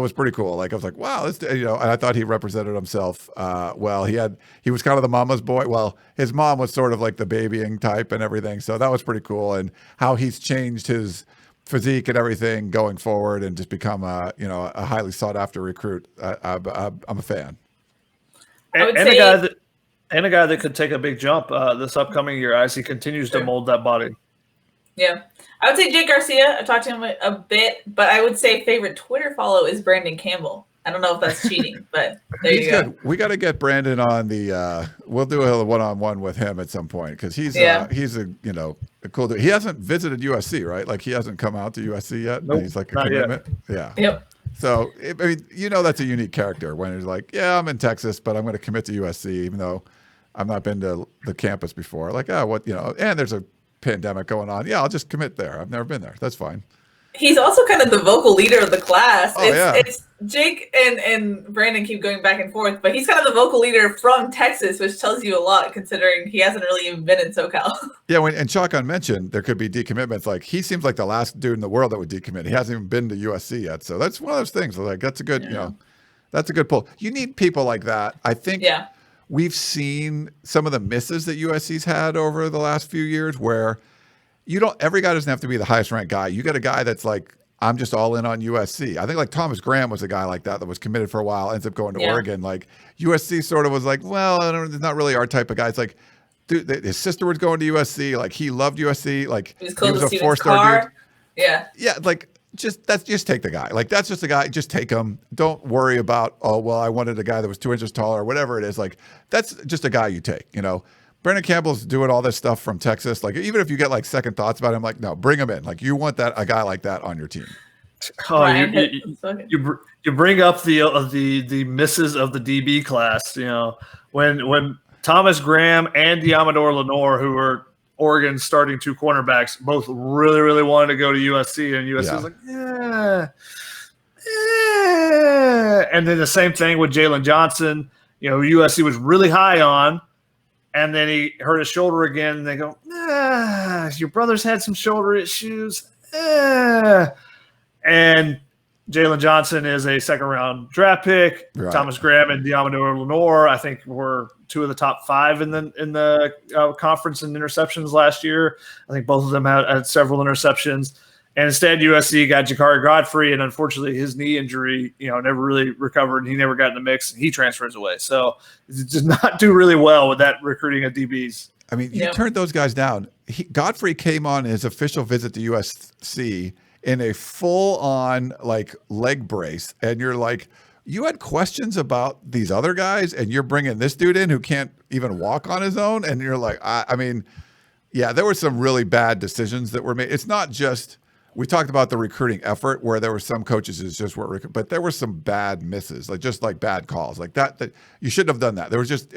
was pretty cool. I was like, wow, and I thought he represented himself well. He was kind of the mama's boy. Well, his mom was sort of like the babying type and everything. So that was pretty cool. And how he's changed his physique and everything going forward and just become a highly sought after recruit. I'm a fan. And a guy that could take a big jump this upcoming year as he continues to mold that body. Yeah. I would say Jake Garcia. I talked to him a bit, but I would say favorite Twitter follow is Brandon Campbell. I don't know if that's cheating, but there you go. Good. We got to get Brandon on the we'll do a one-on-one with him at some point because he's a cool dude. He hasn't visited USC, right? He hasn't come out to USC yet. Nope, he's a not commitment. Yet. Yeah. Yep. So that's a unique character when he's like, yeah, I'm in Texas, but I'm going to commit to USC even though I've not been to the campus before. And there's a pandemic going on. Yeah, I'll just commit there. I've never been there. That's fine. He's also kind of the vocal leader of the class. Oh, It's Jake and Brandon keep going back and forth, but he's kind of the vocal leader from Texas, which tells you a lot considering he hasn't really even been in SoCal. Yeah, and Shotgun mentioned there could be decommitments. He seems like the last dude in the world that would decommit. He hasn't even been to USC yet. So that's one of those things. That's a good, that's a good pull. You need people like that. I think we've seen some of the misses that USC's had over the last few years where every guy doesn't have to be the highest ranked guy. You got a guy that's I'm just all in on USC. I think Thomas Graham was a guy like that was committed for a while, ends up going to Oregon. USC sort of was well, it's not really our type of guy. It's dude, his sister was going to USC. He loved USC. He was a 4-star dude. Yeah. Yeah. Just take the guy. That's just a guy. Just take him. Don't worry about, I wanted a guy that was 2 inches taller or whatever it is. That's just a guy you take, Brandon Campbell's doing all this stuff from Texas. Even if you get second thoughts about him, no, bring him in. You want a guy like that on your team. Oh, you bring up the misses of the DB class. When Thomas Graham and Diamador Lenore, who were Oregon's starting 2 cornerbacks, both really, really wanted to go to USC, and USC was and then the same thing with Jalen Johnson. USC was really high on. And then he hurt his shoulder again. And they go, your brother's had some shoulder issues. And Jalen Johnson is a 2nd-round draft pick. Right. Thomas Graham and Diamador Lenore, I think, were 2 of the top 5 in the conference in interceptions last year. I think both of them had several interceptions. And instead, USC got Jakari Godfrey, and unfortunately, his knee injury, never really recovered, and he never got in the mix, and he transfers away. So it did not do really well with that recruiting of DBs. I mean, you turned those guys down. Godfrey came on his official visit to USC in a full-on, leg brace, and you're you had questions about these other guys, and you're bringing this dude in who can't even walk on his own, and you're Yeah, there were some really bad decisions that were made. It's not just, we talked about the recruiting effort where there were some coaches who just weren't, but there were some bad misses, like bad calls, like that you shouldn't have done that. There was just,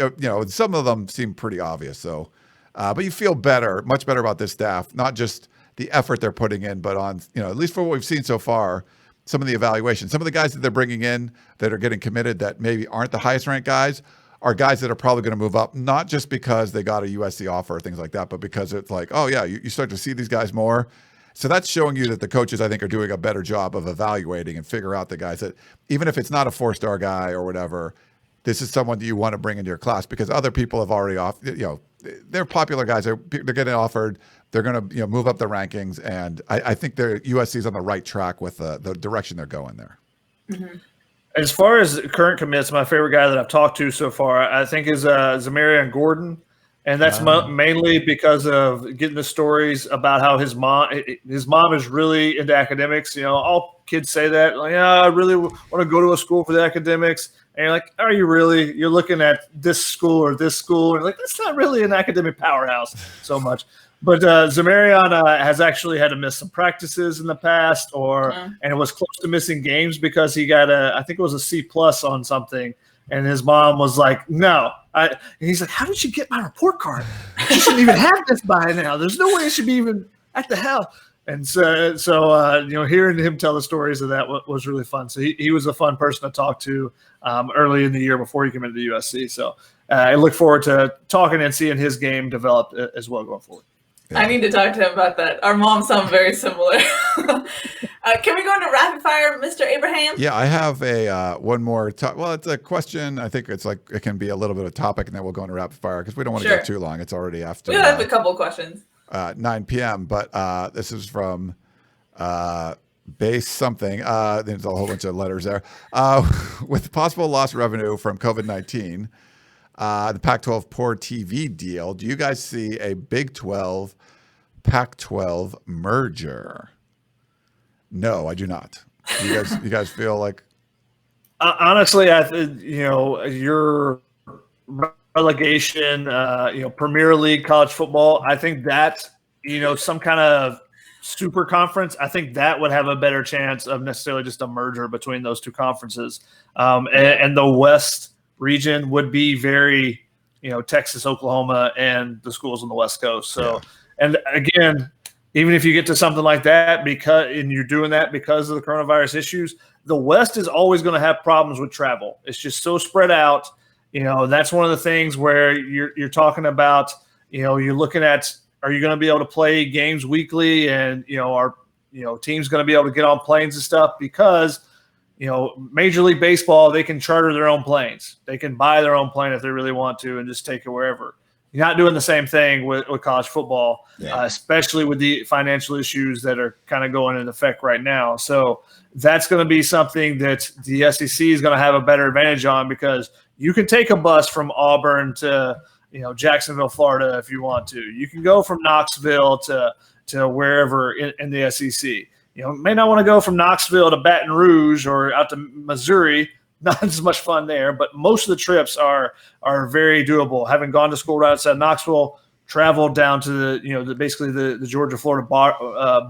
some of them seemed pretty obvious. So, but you feel much better about this staff, not just the effort they're putting in, but on, at least for what we've seen so far, some of the evaluation, some of the guys that they're bringing in that are getting committed that maybe aren't the highest ranked guys are guys that are probably going to move up, not just because they got a USC offer or things like that, but because it's like, oh yeah, you start to see these guys more. So that's showing you that the coaches, I think, are doing a better job of evaluating and figure out the guys that, even if it's not a 4-star guy or whatever, this is someone that you want to bring into your class because other people have already they're popular guys. They're getting offered. They're going to move up the rankings, and I think USC's on the right track with the direction they're going there. Mm-hmm. As far as current commits, my favorite guy that I've talked to so far, I think, is Zamarian Gordon, and that's mainly because of getting the stories about how his mom is really into academics. All kids say that, like, yeah, I really want to go to a school for the academics. And you're like, are you really? You're looking at this school or this school, and like, that's not really an academic powerhouse so much. But Zamarian has actually had to miss some practices in the past, and it was close to missing games because he got I think it was a C+ on something, and his mom was like, "No," and he's like, "How did you get my report card? You shouldn't even have this by now. There's no way it should be even at the hell." And so hearing him tell the stories of that was really fun. So he was a fun person to talk to early in the year before he committed to USC. So I look forward to talking and seeing his game develop as well going forward. Yeah. I need to talk to him about that. Our moms sound very similar. Can we go into rapid fire, Mr. Abraham? Yeah, I have one more. It's a question. I think it's like it can be a little bit of a topic, and then we'll go into rapid fire because we don't want to go too long. It's already after. We have a couple of questions. 9 p.m. But this is from base something. There's a whole bunch of letters there. With possible lost revenue from COVID-19. The Pac-12 poor TV deal. Do you guys see a Big 12, Pac-12 merger? No, I do not. You guys feel like? Honestly, I think your relegation, Premier League college football. I think that some kind of super conference. I think that would have a better chance of necessarily just a merger between those two conferences, and the West region would be very, Texas, Oklahoma, and the schools on the West Coast. So, And again, even if you get to something like that, and you're doing that because of the coronavirus issues, the West is always going to have problems with travel. It's just so spread out. That's one of the things where you're talking about. You're looking at, are you going to be able to play games weekly, and are teams going to be able to get on planes and stuff because. Major League Baseball, they can charter their own planes. They can buy their own plane if they really want to and just take it wherever. You're not doing the same thing with college football, especially with the financial issues that are kind of going into effect right now. So that's going to be something that the SEC is going to have a better advantage on because you can take a bus from Auburn to Jacksonville, Florida if you want to. You can go from Knoxville to wherever in the SEC. May not want to go from Knoxville to Baton Rouge or out to Missouri. Not as much fun there, but most of the trips are very doable. Having gone to school right outside Knoxville, traveled down to the Georgia-Florida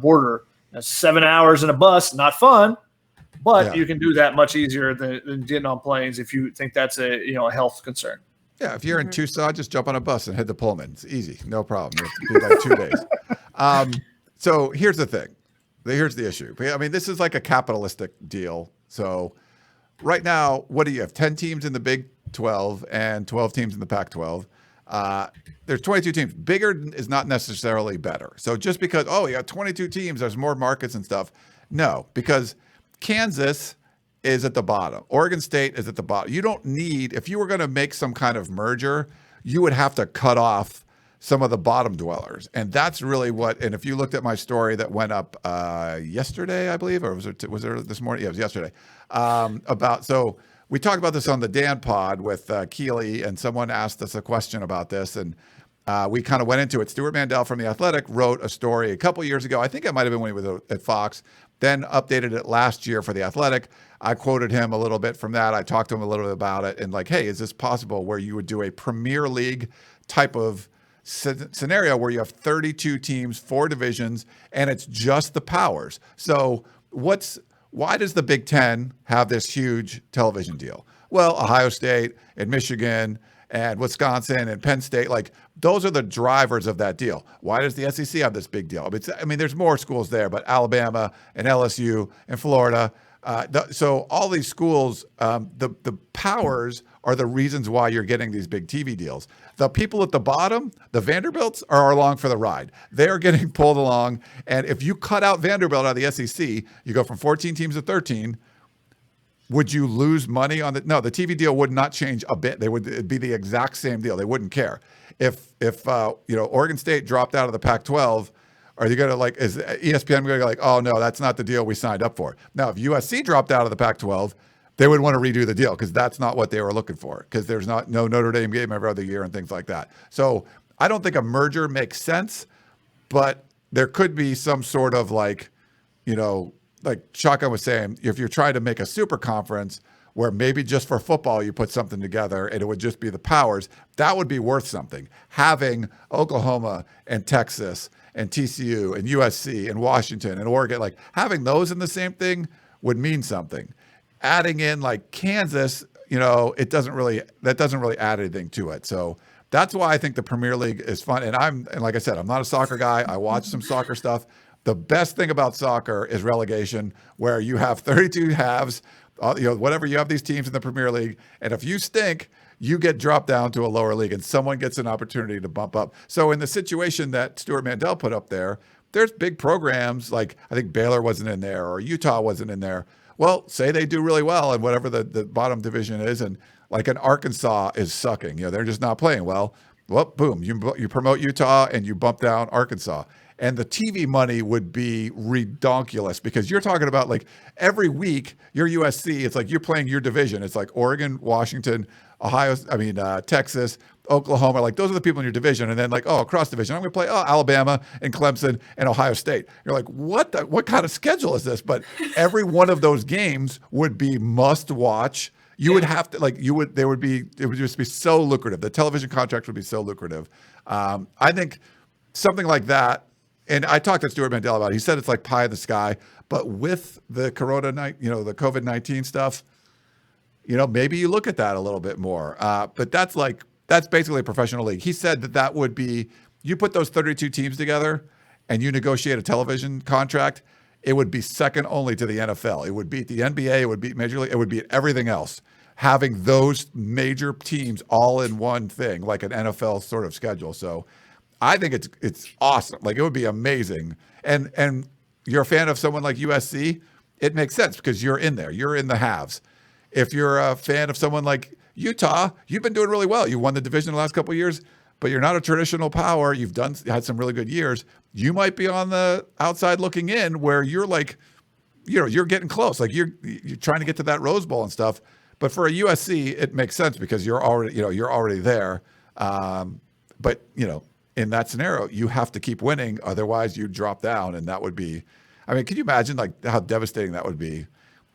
border. That's 7 hours in a bus. Not fun, but you can do that much easier than getting on planes if you think that's a health concern. Yeah, if you're in Tucson, just jump on a bus and head to Pullman. It's easy, no problem. It's like 2 days. So here's the thing. Here's the issue. I mean, this is like a capitalistic deal. So right now, what do you have? 10 teams in the Big 12 and 12 teams in the Pac-12. There's 22 teams. Bigger is not necessarily better. So just because, you got 22 teams, there's more markets and stuff. No, because Kansas is at the bottom. Oregon State is at the bottom. You don't need, if you were going to make some kind of merger, you would have to cut off some of the bottom dwellers. And that's really and if you looked at my story that went up yesterday, I believe, or was it this morning? Yeah, it was yesterday. So we talked about this on the Dan pod with Keely, and someone asked us a question about this, and we kind of went into it. Stuart Mandel from The Athletic wrote a story a couple years ago. I think it might have been when he was at Fox, then updated it last year for The Athletic. I quoted him a little bit from that. I talked to him a little bit about it and like, hey, is this possible where you would do a Premier League type of scenario where you have 32 teams, 4 divisions, and it's just the powers. So why does the Big Ten have this huge television deal? Well, Ohio State and Michigan and Wisconsin and Penn State, like those are the drivers of that deal. Why does the SEC have this big deal? I mean, there's more schools there, but Alabama and LSU and Florida. So all these schools, the powers are the reasons why you're getting these big TV deals. The people at the bottom, the Vanderbilts, are along for the ride. They're getting pulled along. And if you cut out Vanderbilt out of the SEC, you go from 14 teams to 13. Would you lose money on No, the TV deal would not change a bit. It'd be the exact same deal. They wouldn't care. If Oregon State dropped out of the Pac-12, are you going to is ESPN going to go oh no, that's not the deal we signed up for? Now, if USC dropped out of the Pac-12, they would want to redo the deal because that's not what they were looking for, because there's no Notre Dame game every other year and things like that. So I don't think a merger makes sense, but there could be some sort of like Shotgun was saying, if you're trying to make a super conference where maybe just for football you put something together and it would just be the powers, that would be worth something. Having Oklahoma and Texas and TCU and USC and Washington and Oregon, having those in the same thing would mean something. Adding in Kansas, that doesn't really add anything to it. So that's why I think the Premier League is fun. And like I said, I'm not a soccer guy. I watch some soccer stuff. The best thing about soccer is relegation, where you have 32 halves, whatever, you have these teams in the Premier League. And if you stink, you get dropped down to a lower league and someone gets an opportunity to bump up. So in the situation that Stuart Mandel put up there's big programs I think Baylor wasn't in there or Utah wasn't in there. Well, say they do really well in whatever the bottom division is, and an Arkansas is sucking. They're just not playing well. Well, boom, you promote Utah and you bump down Arkansas. And the TV money would be redonkulous, because you're talking about every week you're USC. It's you're playing your division. It's Oregon, Washington, Texas, Oklahoma. Those are the people in your division. And then across division, I'm going to play Alabama and Clemson and Ohio State. You're what kind of schedule is this? But every one of those games would be must watch. You would have to it would just be so lucrative. The television contract would be so lucrative. I think something like that. And I talked to Stuart Mandel about it. He said it's like pie in the sky, but with the the COVID-19 stuff, maybe you look at that a little bit more. But that's basically a professional league. He said that would be, you put those 32 teams together and you negotiate a television contract, it would be second only to the NFL. It would beat the NBA, it would beat Major League, it would beat everything else. Having those major teams all in one thing, like an NFL sort of schedule. So I think it's awesome. It would be amazing. And you're a fan of someone like USC, it makes sense because you're in there. You're in the halves. If you're a fan of someone like Utah, you've been doing really well. You won the division the last couple of years, but you're not a traditional power. You've had some really good years. You might be on the outside looking in, where you're you're getting close. You're trying to get to that Rose Bowl and stuff. But for a USC, it makes sense because you're already there. But in that scenario, you have to keep winning, otherwise you drop down, and that would be, can you imagine how devastating that would be,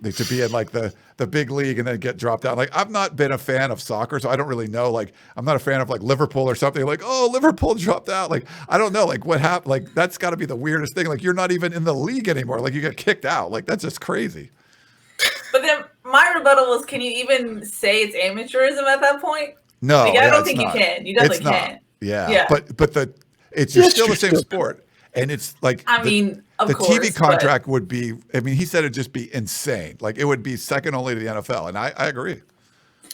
to be in the big league and then get dropped down? I've not been a fan of soccer, so I don't really know. I'm not a fan of Liverpool or something. Liverpool dropped out. I don't know what happened. That's got to be the weirdest thing. You're not even in the league anymore. You get kicked out. That's just crazy. But then my rebuttal was, can you even say it's amateurism at that point? No, I don't think you can. You definitely can. Yeah. But you're still the same sport. And it's of course, the TV contract would be, he said it'd just be insane. It would be second only to the NFL. And I agree.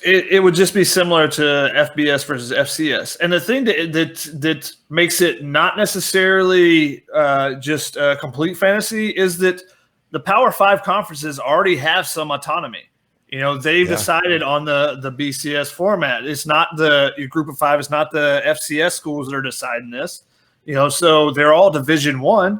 It would just be similar to FBS versus FCS. And the thing that makes it not necessarily just a complete fantasy is that the Power 5 conferences already have some autonomy. They've decided on the BCS format. It's not your group of 5. It's not the FCS schools that are deciding this. So they're all Division I,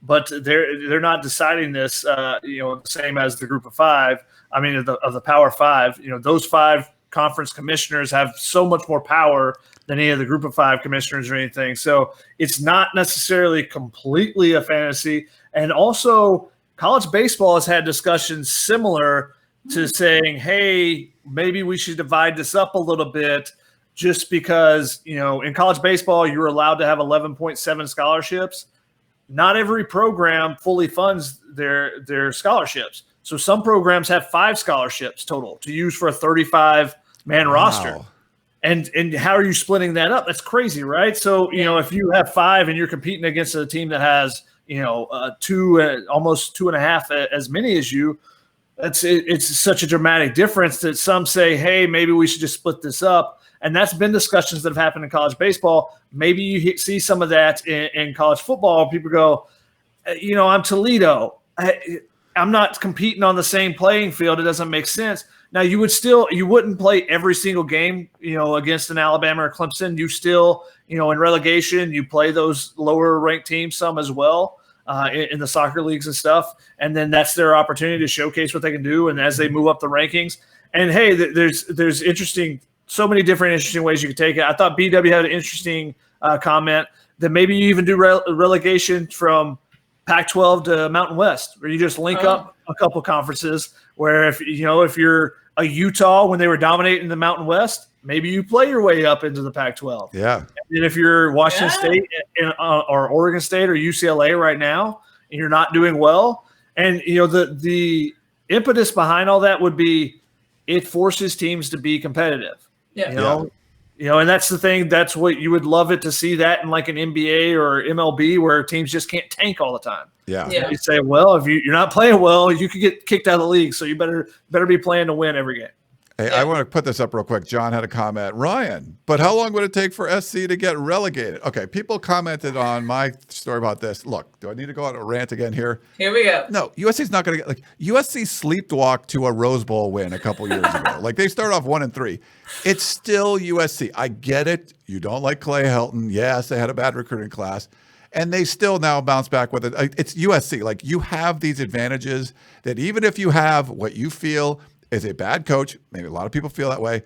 but they're not deciding this. The same as the group of 5. Of the Power 5. Those 5 conference commissioners have so much more power than any of the group of 5 commissioners or anything. So it's not necessarily completely a fantasy. And also, college baseball has had discussions similar to saying, hey, maybe we should divide this up a little bit just because, in college baseball, you're allowed to have 11.7 scholarships. Not every program fully funds their scholarships. So some programs have 5 scholarships total to use for a 35-man roster. And how are you splitting that up? That's crazy, right? So, if you have 5 and you're competing against a team that has, 2, almost 2.5 as many as you, it's such a dramatic difference that some say, hey, maybe we should just split this up. And that's been discussions that have happened in college baseball. Maybe you see some of that in college football. People go, I'm Toledo. I'm not competing on the same playing field. It doesn't make sense. Now, you wouldn't play every single game, against an Alabama or Clemson. You still, in relegation, you play those lower ranked teams some as well in the soccer leagues and stuff. And then that's their opportunity to showcase what they can do. And as they move up the rankings, and hey, there's so many different interesting ways you could take it. I thought BW had an interesting comment that maybe you even do relegation from Pac-12 to Mountain West, where you just link up a couple conferences. Where if you're a Utah when they were dominating the Mountain West, maybe you play your way up into the Pac-12. Yeah. And if you're Washington State or Oregon State or UCLA right now, and you're not doing well, and the impetus behind all that would be it forces teams to be competitive. And that's the thing. That's what you would love it to see that in like an NBA or MLB where teams just can't tank all the time. Yeah. You say, well, if you're not playing well, you could get kicked out of the league. So you better be playing to win every game. Hey, I want to put this up real quick. John had a comment. Ryan, but how long would it take for SC to get relegated? Okay, people commented on my story about this. Look, do I need to go on a rant again here? Here we go. No, USC's not going to get USC sleepwalked to a Rose Bowl win a couple years ago. They started off 1-3. It's still USC. I get it. You don't like Clay Helton. Yes, they had a bad recruiting class. And they still now bounce back with it. It's USC. You have these advantages that even if you have what you feel is a bad coach, maybe a lot of people feel that way,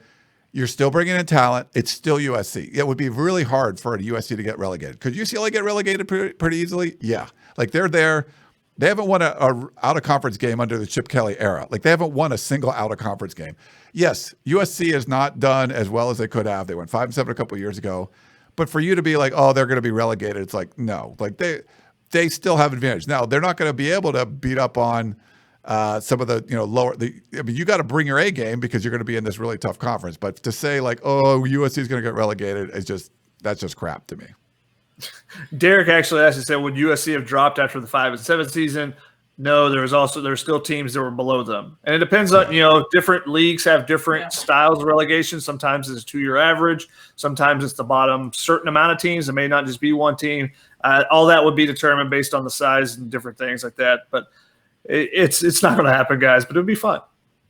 you're still bringing in talent. It's still USC. It would be really hard for a USC to get relegated. Could UCLA get relegated pretty easily? Yeah. They're there. They haven't won a out-of-conference game under the Chip Kelly era. They haven't won a single out-of-conference game. Yes, USC has not done as well as they could have. They went 5-7 a couple of years ago. But for you to be like, oh, they're going to be relegated, it's no. They still have advantage. Now, they're not going to be able to beat up on some of the lower. You got to bring your A game because you're going to be in this really tough conference. But to say USC is going to get relegated that's just crap to me. Derek actually asked, said, would USC have dropped after the 5-7 season? No, there's still teams that were below them. And it depends on, different leagues have different styles of relegation. Sometimes it's a 2-year average. Sometimes it's the bottom certain amount of teams. It may not just be one team. All that would be determined based on the size and different things like that. But it's not going to happen, guys, but it would be fun.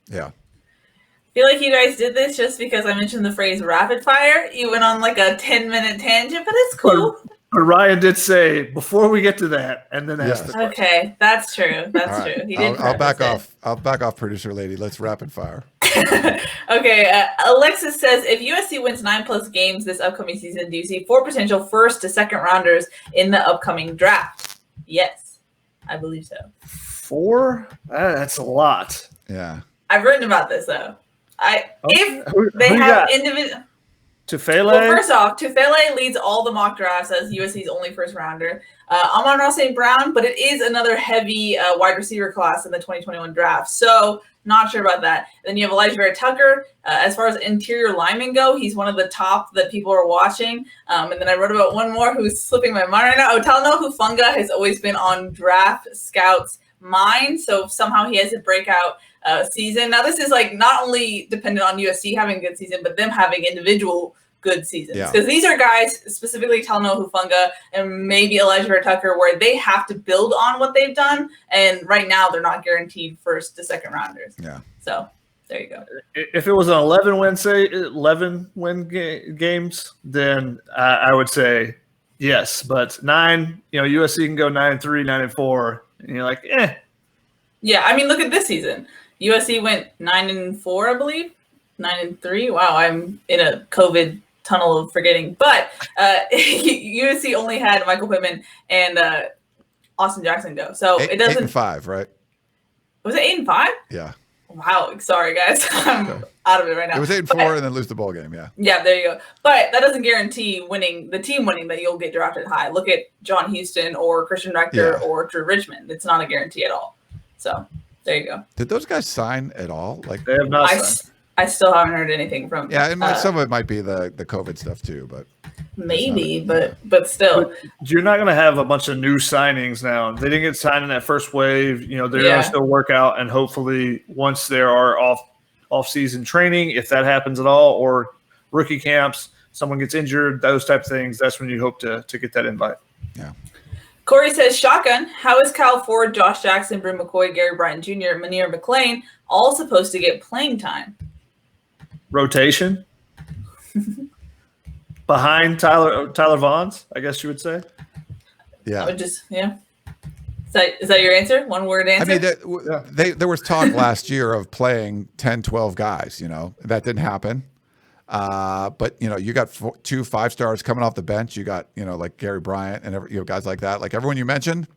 Yeah. I feel like you guys did this just because I mentioned the phrase rapid fire. You went on a 10-minute tangent, but it's cool. But Ryan did say before we get to that, and then ask the question. Okay, that's true. That's true. He did. I'll back off. I'll back off, producer lady. Let's rapid fire. Okay. Alexis says, if USC wins 9+ games this upcoming season, do you see 4 potential first to second rounders in the upcoming draft? Yes, I believe so. 4? That's a lot. Yeah. I've written about this though. If they have individual. Tufele? Well, first off, Tufele leads all the mock drafts as USC's only first rounder. Amon-Ra St. Brown, but it is another heavy wide receiver class in the 2021 draft. So not sure about that. Then you have Elijah Vera Tucker. As far as interior linemen go, he's one of the top that people are watching. And then I wrote about one more who's slipping my mind right now. Otalno Hufanga has always been on draft scouts' mind. So somehow he has a breakout season. Now this is not only dependent on USC having a good season, but them having individual good seasons. Because these are guys, specifically Talanoa Hufanga and maybe Elijah Vera Tucker, where they have to build on what they've done. And right now they're not guaranteed first to second rounders. Yeah. So there you go. If it was an 11-win games, then I would say yes. But 9, USC can go 9-3, 9-4, and you're like, eh. Yeah, I mean, look at this season. USC went 9-4, I believe. 9-3. Wow, I'm in a COVID tunnel of forgetting. But USC only had Michael Pittman and Austin Jackson go. So it doesn't. 8-5, right? Was it 8-5? Yeah. Wow, sorry guys, I'm out of it right now. It was 8-4 and then lose the bowl game. Yeah. Yeah, there you go. But that doesn't guarantee the team winning that you'll get drafted high. Look at John Houston or Christian Rector or Drew Richmond. It's not a guarantee at all. So there you go. Did those guys sign at all? Like they have not signed. I still haven't heard anything from. Yeah, and some of it might be the COVID stuff too, but maybe, but still, but you're not going to have a bunch of new signings now. They didn't get signed in that first wave. They're going to still work out, and hopefully, once there are off-season training, if that happens at all, or rookie camps, someone gets injured, those type of things. That's when you hope to get that invite. Yeah. Corey says, shotgun, how is Kyle Ford, Josh Jackson, Brew McCoy, Gary Bryant Jr., Munir McClain all supposed to get playing time? Rotation behind Tyler Vaughns, I guess you would say. Yeah. I would just Is that your answer? One word answer? I mean, there was talk last year of playing 10, 12 guys. That didn't happen. But you got 2 5-stars coming off the bench. You got like Gary Bryant and guys like that. Like everyone you mentioned,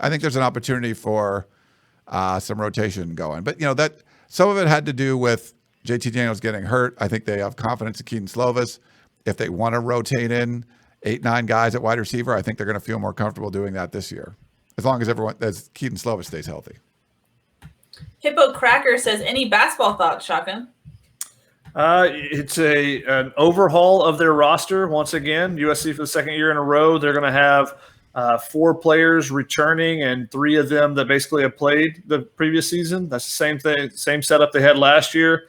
I think there's an opportunity for some rotation going. But that some of it had to do with JT Daniels getting hurt. I think they have confidence in Keaton Slovis. If they want to rotate in 8, 9 guys at wide receiver, I think they're going to feel more comfortable doing that this year, as long as Keaton Slovis stays healthy. Hippo Cracker says, any basketball thoughts, Shotgun? It's an overhaul of their roster. Once again, USC for the second year in a row, they're going to have 4 players returning and 3 of them that basically have played the previous season. That's the same thing, same setup they had last year.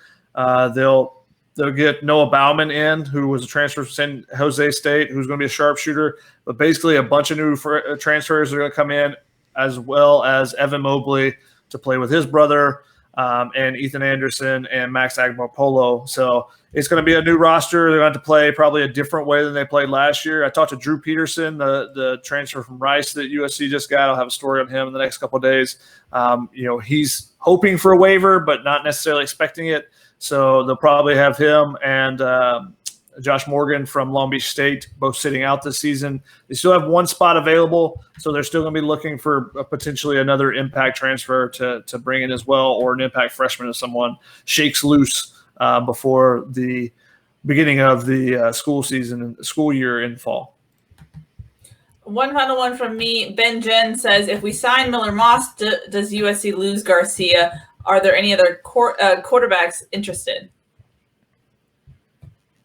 They'll get Noah Bauman in, who was a transfer from San Jose State, who's going to be a sharpshooter. But basically a bunch of new transfers are going to come in, as well as Evan Mobley to play with his brother, and Ethan Anderson and Max Agmapolo. So it's going to be a new roster. They're going to have to play probably a different way than they played last year. I talked to Drew Peterson, the transfer from Rice that USC just got. I'll have a story on him in the next couple of days. He's hoping for a waiver, but not necessarily expecting it. So they'll probably have him and Josh Morgan from Long Beach State both sitting out this season. They still have 1 spot available, so they're still going to be looking for potentially another impact transfer to bring in as well, or an impact freshman if someone shakes loose before the beginning of the school year in fall. One final one from me. Ben Jen says, if we sign Miller Moss, does USC lose Garcia? Are there any other quarterbacks interested?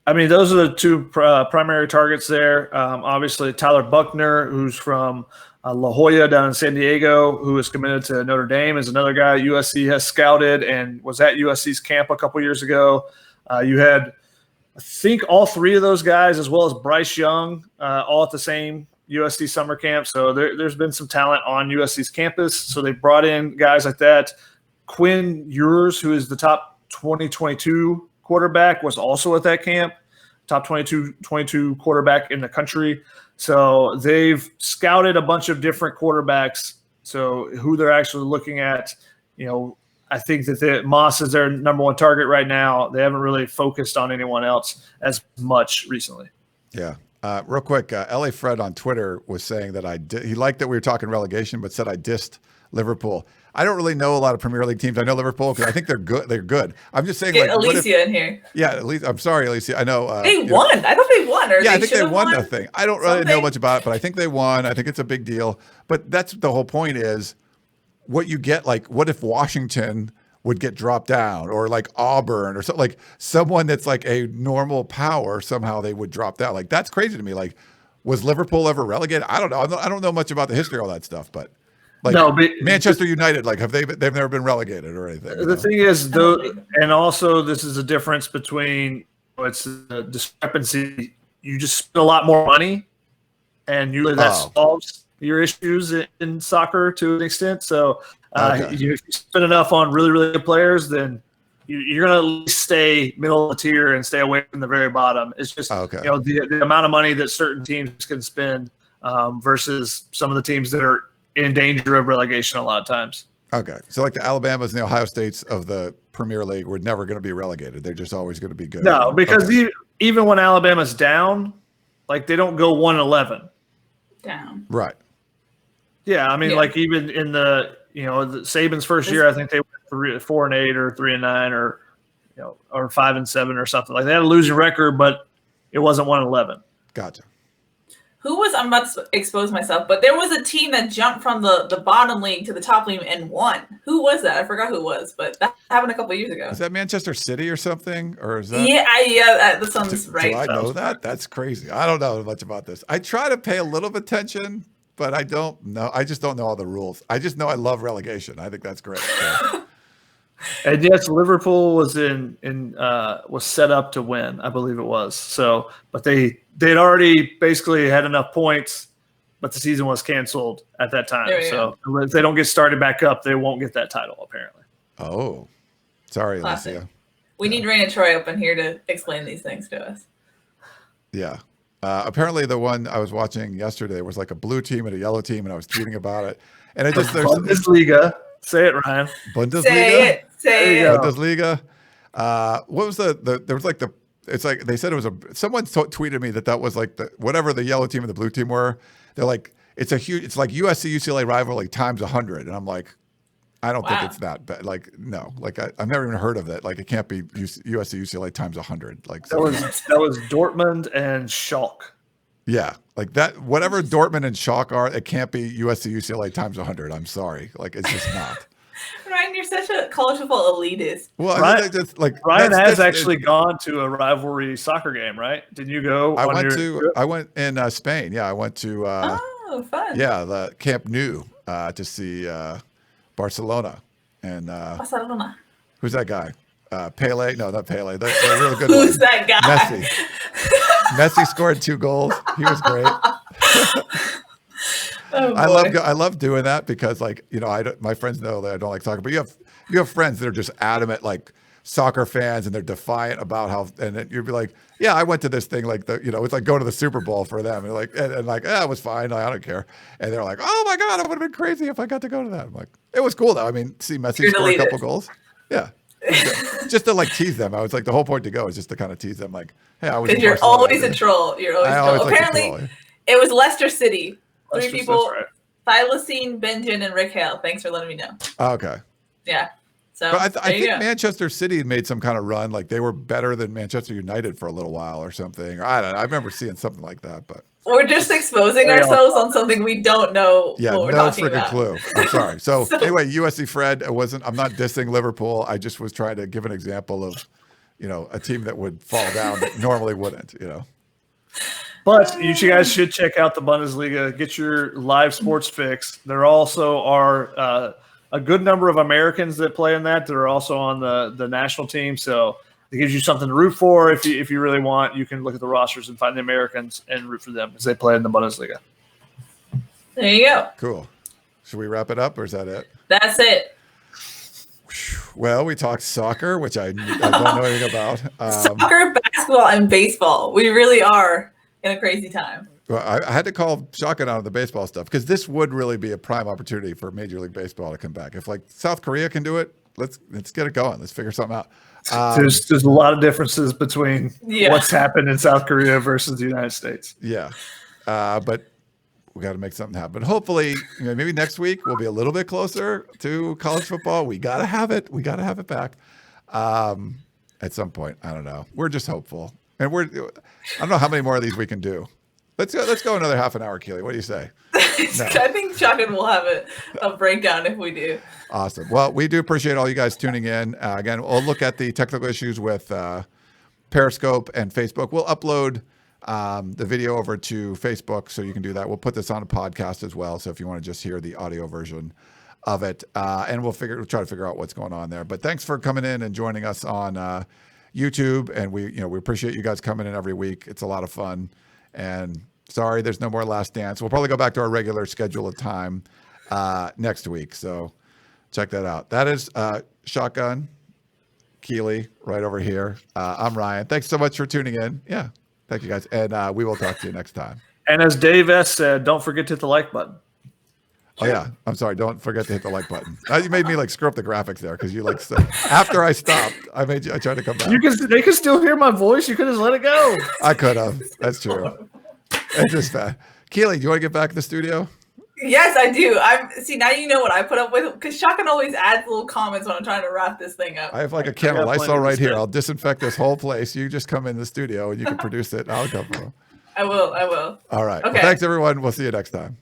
I mean, those are the 2 primary targets there. Obviously, Tyler Buckner, who's from La Jolla down in San Diego, who is committed to Notre Dame, is another guy USC has scouted and was at USC's camp a couple years ago. You had, I think, all 3 of those guys, as well as Bryce Young, all at the same USC summer camp. So there's been some talent on USC's campus. So they brought in guys like that. Quinn Ewers, who is the top 2022 quarterback, was also at that camp, top 22 quarterback in the country. So they've scouted a bunch of different quarterbacks. So who they're actually looking at, I think that Moss is their number 1 target right now. They haven't really focused on anyone else as much recently. Yeah. Real quick, LA Fred on Twitter was saying that he liked that we were talking relegation, but said I dissed Liverpool. I don't really know a lot of Premier League teams. I know Liverpool because I think they're good. They're good. I'm just saying. Get Alicia in here. Yeah, I'm sorry, Alicia. I know. They won. I thought they won. I think they won that thing. I don't really know much about it, but I think they won. I think it's a big deal. But that's the whole point is what you get. Like, what if Washington would get dropped down, or like Auburn, or something, like someone that's like a normal power, somehow they would drop down. Like, that's crazy to me. Like, was Liverpool ever relegated? I don't know. I don't know much about the history of all that stuff, but. Like no, but Manchester United, like they've never been relegated or anything. The thing is, though, and also this is a difference between it's a discrepancy. You just spend a lot more money, and usually that solves your issues in soccer to an extent. So if you spend enough on really, really good players, then you're going to at least stay middle of the tier and stay away from the very bottom. It's just the amount of money that certain teams can spend versus some of the teams that are in danger of relegation a lot of times. Okay. So like the Alabamas and the Ohio States of the Premier League were never going to be relegated. They're just always going to be good. No, because even when Alabama's down, like they don't go 1-11. Down. Right. Yeah. I mean, like even in the Saban's first year, I think they went 4-8 or 3-9 or or 5-7 or something. Like they had a losing record, but it wasn't 1-11. Gotcha. I'm about to expose myself, but there was a team that jumped from the bottom league to the top league and won. Who was that? I forgot who it was, but that happened a couple of years ago. Is that Manchester City or something? Or is that? Yeah, that sounds right. Do I know that? That's crazy. I don't know much about this. I try to pay a little bit attention, but I don't know. I just don't know all the rules. I just know I love relegation. I think that's great. So. And yes, Liverpool was was set up to win, I believe it was. So, but they'd already basically had enough points, but the season was canceled at that time. So if they don't get started back up, they won't get that title apparently. Oh, sorry, Alicia. We need Raina Troy up in here to explain these things to us. Yeah. Apparently, the one I was watching yesterday was like a blue team and a yellow team, and I was tweeting about it. And it just there's Bundesliga. Say it, Ryan. Bundesliga. Say it. Bundesliga. What was there was like it's like they said it was someone tweeted me that was like whatever the yellow team and the blue team were. They're like it's like USC UCLA rivalry times 100, and I'm like, I don't think it's that bad. Like no, like I've never even heard of it. Like it can't be USC UCLA times 100. Like that was Dortmund and Schalke. Yeah, like that. Whatever Dortmund and Schalke are, it can't be USC UCLA times 100. I'm sorry, like it's just not. Ryan, you're such a college football elitist. Well, Ryan has actually gone to a rivalry soccer game, right? Did you go? I went in Spain. Yeah, I went to. Fun. Yeah, the Camp Nou to see Barcelona and. Barcelona. Who's that guy? Pele? No, not Pele. They're real good. Who's that guy? Messi. Messi scored 2 goals. He was great. I love doing that because, like, my friends know that I don't like soccer, but you have friends that are just adamant, like soccer fans, and they're defiant about how. And then you'd be like, "Yeah, I went to this thing, like it's like going to the Super Bowl for them." And like, it was fine. I don't care. And they're like, "Oh my God, I would have been crazy if I got to go to that." I'm like, it was cool though. I mean, see Messi score a couple goals. Yeah. Just to like tease them. I was like, the whole point to go is just to kind of tease them, like, hey, I was. Because you're always a troll. You're always a troll. Apparently, it was Leicester City. 3 people: Thylacine, Benjamin, and Rick Hale. Thanks for letting me know. Okay. Yeah. So but I think Manchester City made some kind of run, like they were better than Manchester United for a little while or something. Or I don't know. I remember seeing something like that, but. We're just exposing ourselves on something we don't know. Yeah, what we're no talking freaking about. clue. I'm sorry. So anyway, USC Fred, I'm not dissing Liverpool. I just was trying to give an example of, a team that would fall down that normally wouldn't, But you guys should check out the Bundesliga. Get your live sports fix. There also are a good number of Americans that play in that are also on the national team. So it gives you something to root for. If you really want, you can look at the rosters and find the Americans and root for them as they play in the Bundesliga. There you go. Cool. Should we wrap it up, or is that it? That's it. Well, we talked soccer, which I don't know anything about. Soccer, basketball, and baseball. We really are in a crazy time. Well, I had to call shotgun out of the baseball stuff because this would really be a prime opportunity for Major League Baseball to come back. If like South Korea can do it, let's get it going. Let's figure something out. There's a lot of differences between what's happened in South Korea versus the United States. Yeah, but we got to make something happen. Hopefully, maybe next week we'll be a little bit closer to college football. We got to have it. We got to have it back at some point. I don't know. We're just hopeful, and I don't know how many more of these we can do. Let's go another half an hour, Keely. What do you say? No. I think Shotgun will have a breakdown if we do. Awesome. Well, we do appreciate all you guys tuning in. Again, we'll look at the technical issues with Periscope and Facebook. We'll upload the video over to Facebook, so you can do that. We'll put this on a podcast as well, so if you want to just hear the audio version of it, and we'll try to figure out what's going on there. But thanks for coming in and joining us on YouTube, and we appreciate you guys coming in every week. It's a lot of fun, and sorry there's no more Last Dance. We'll probably go back to our regular schedule of time next week, so check that out. That is Shotgun, Keely right over here. I'm Ryan. Thanks so much for tuning in. Yeah, thank you guys, and we will talk to you next time. And as Dave S. said, don't forget to hit the like button. Oh yeah, I'm sorry. Don't forget to hit the like button. You made me like screw up the graphics there because you like after I stopped, I tried to come back. They can still hear my voice. You could just let it go. I could have. That's true. It's just bad. Keely, do you want to get back in the studio? Yes, I do. See now you know what I put up with because Shotgun always adds little comments when I'm trying to wrap this thing up. I have like a can of Lysol right here. I'll disinfect this whole place. You just come in the studio and you can produce it. I'll come through. I will. All right. Okay. Well, thanks everyone. We'll see you next time.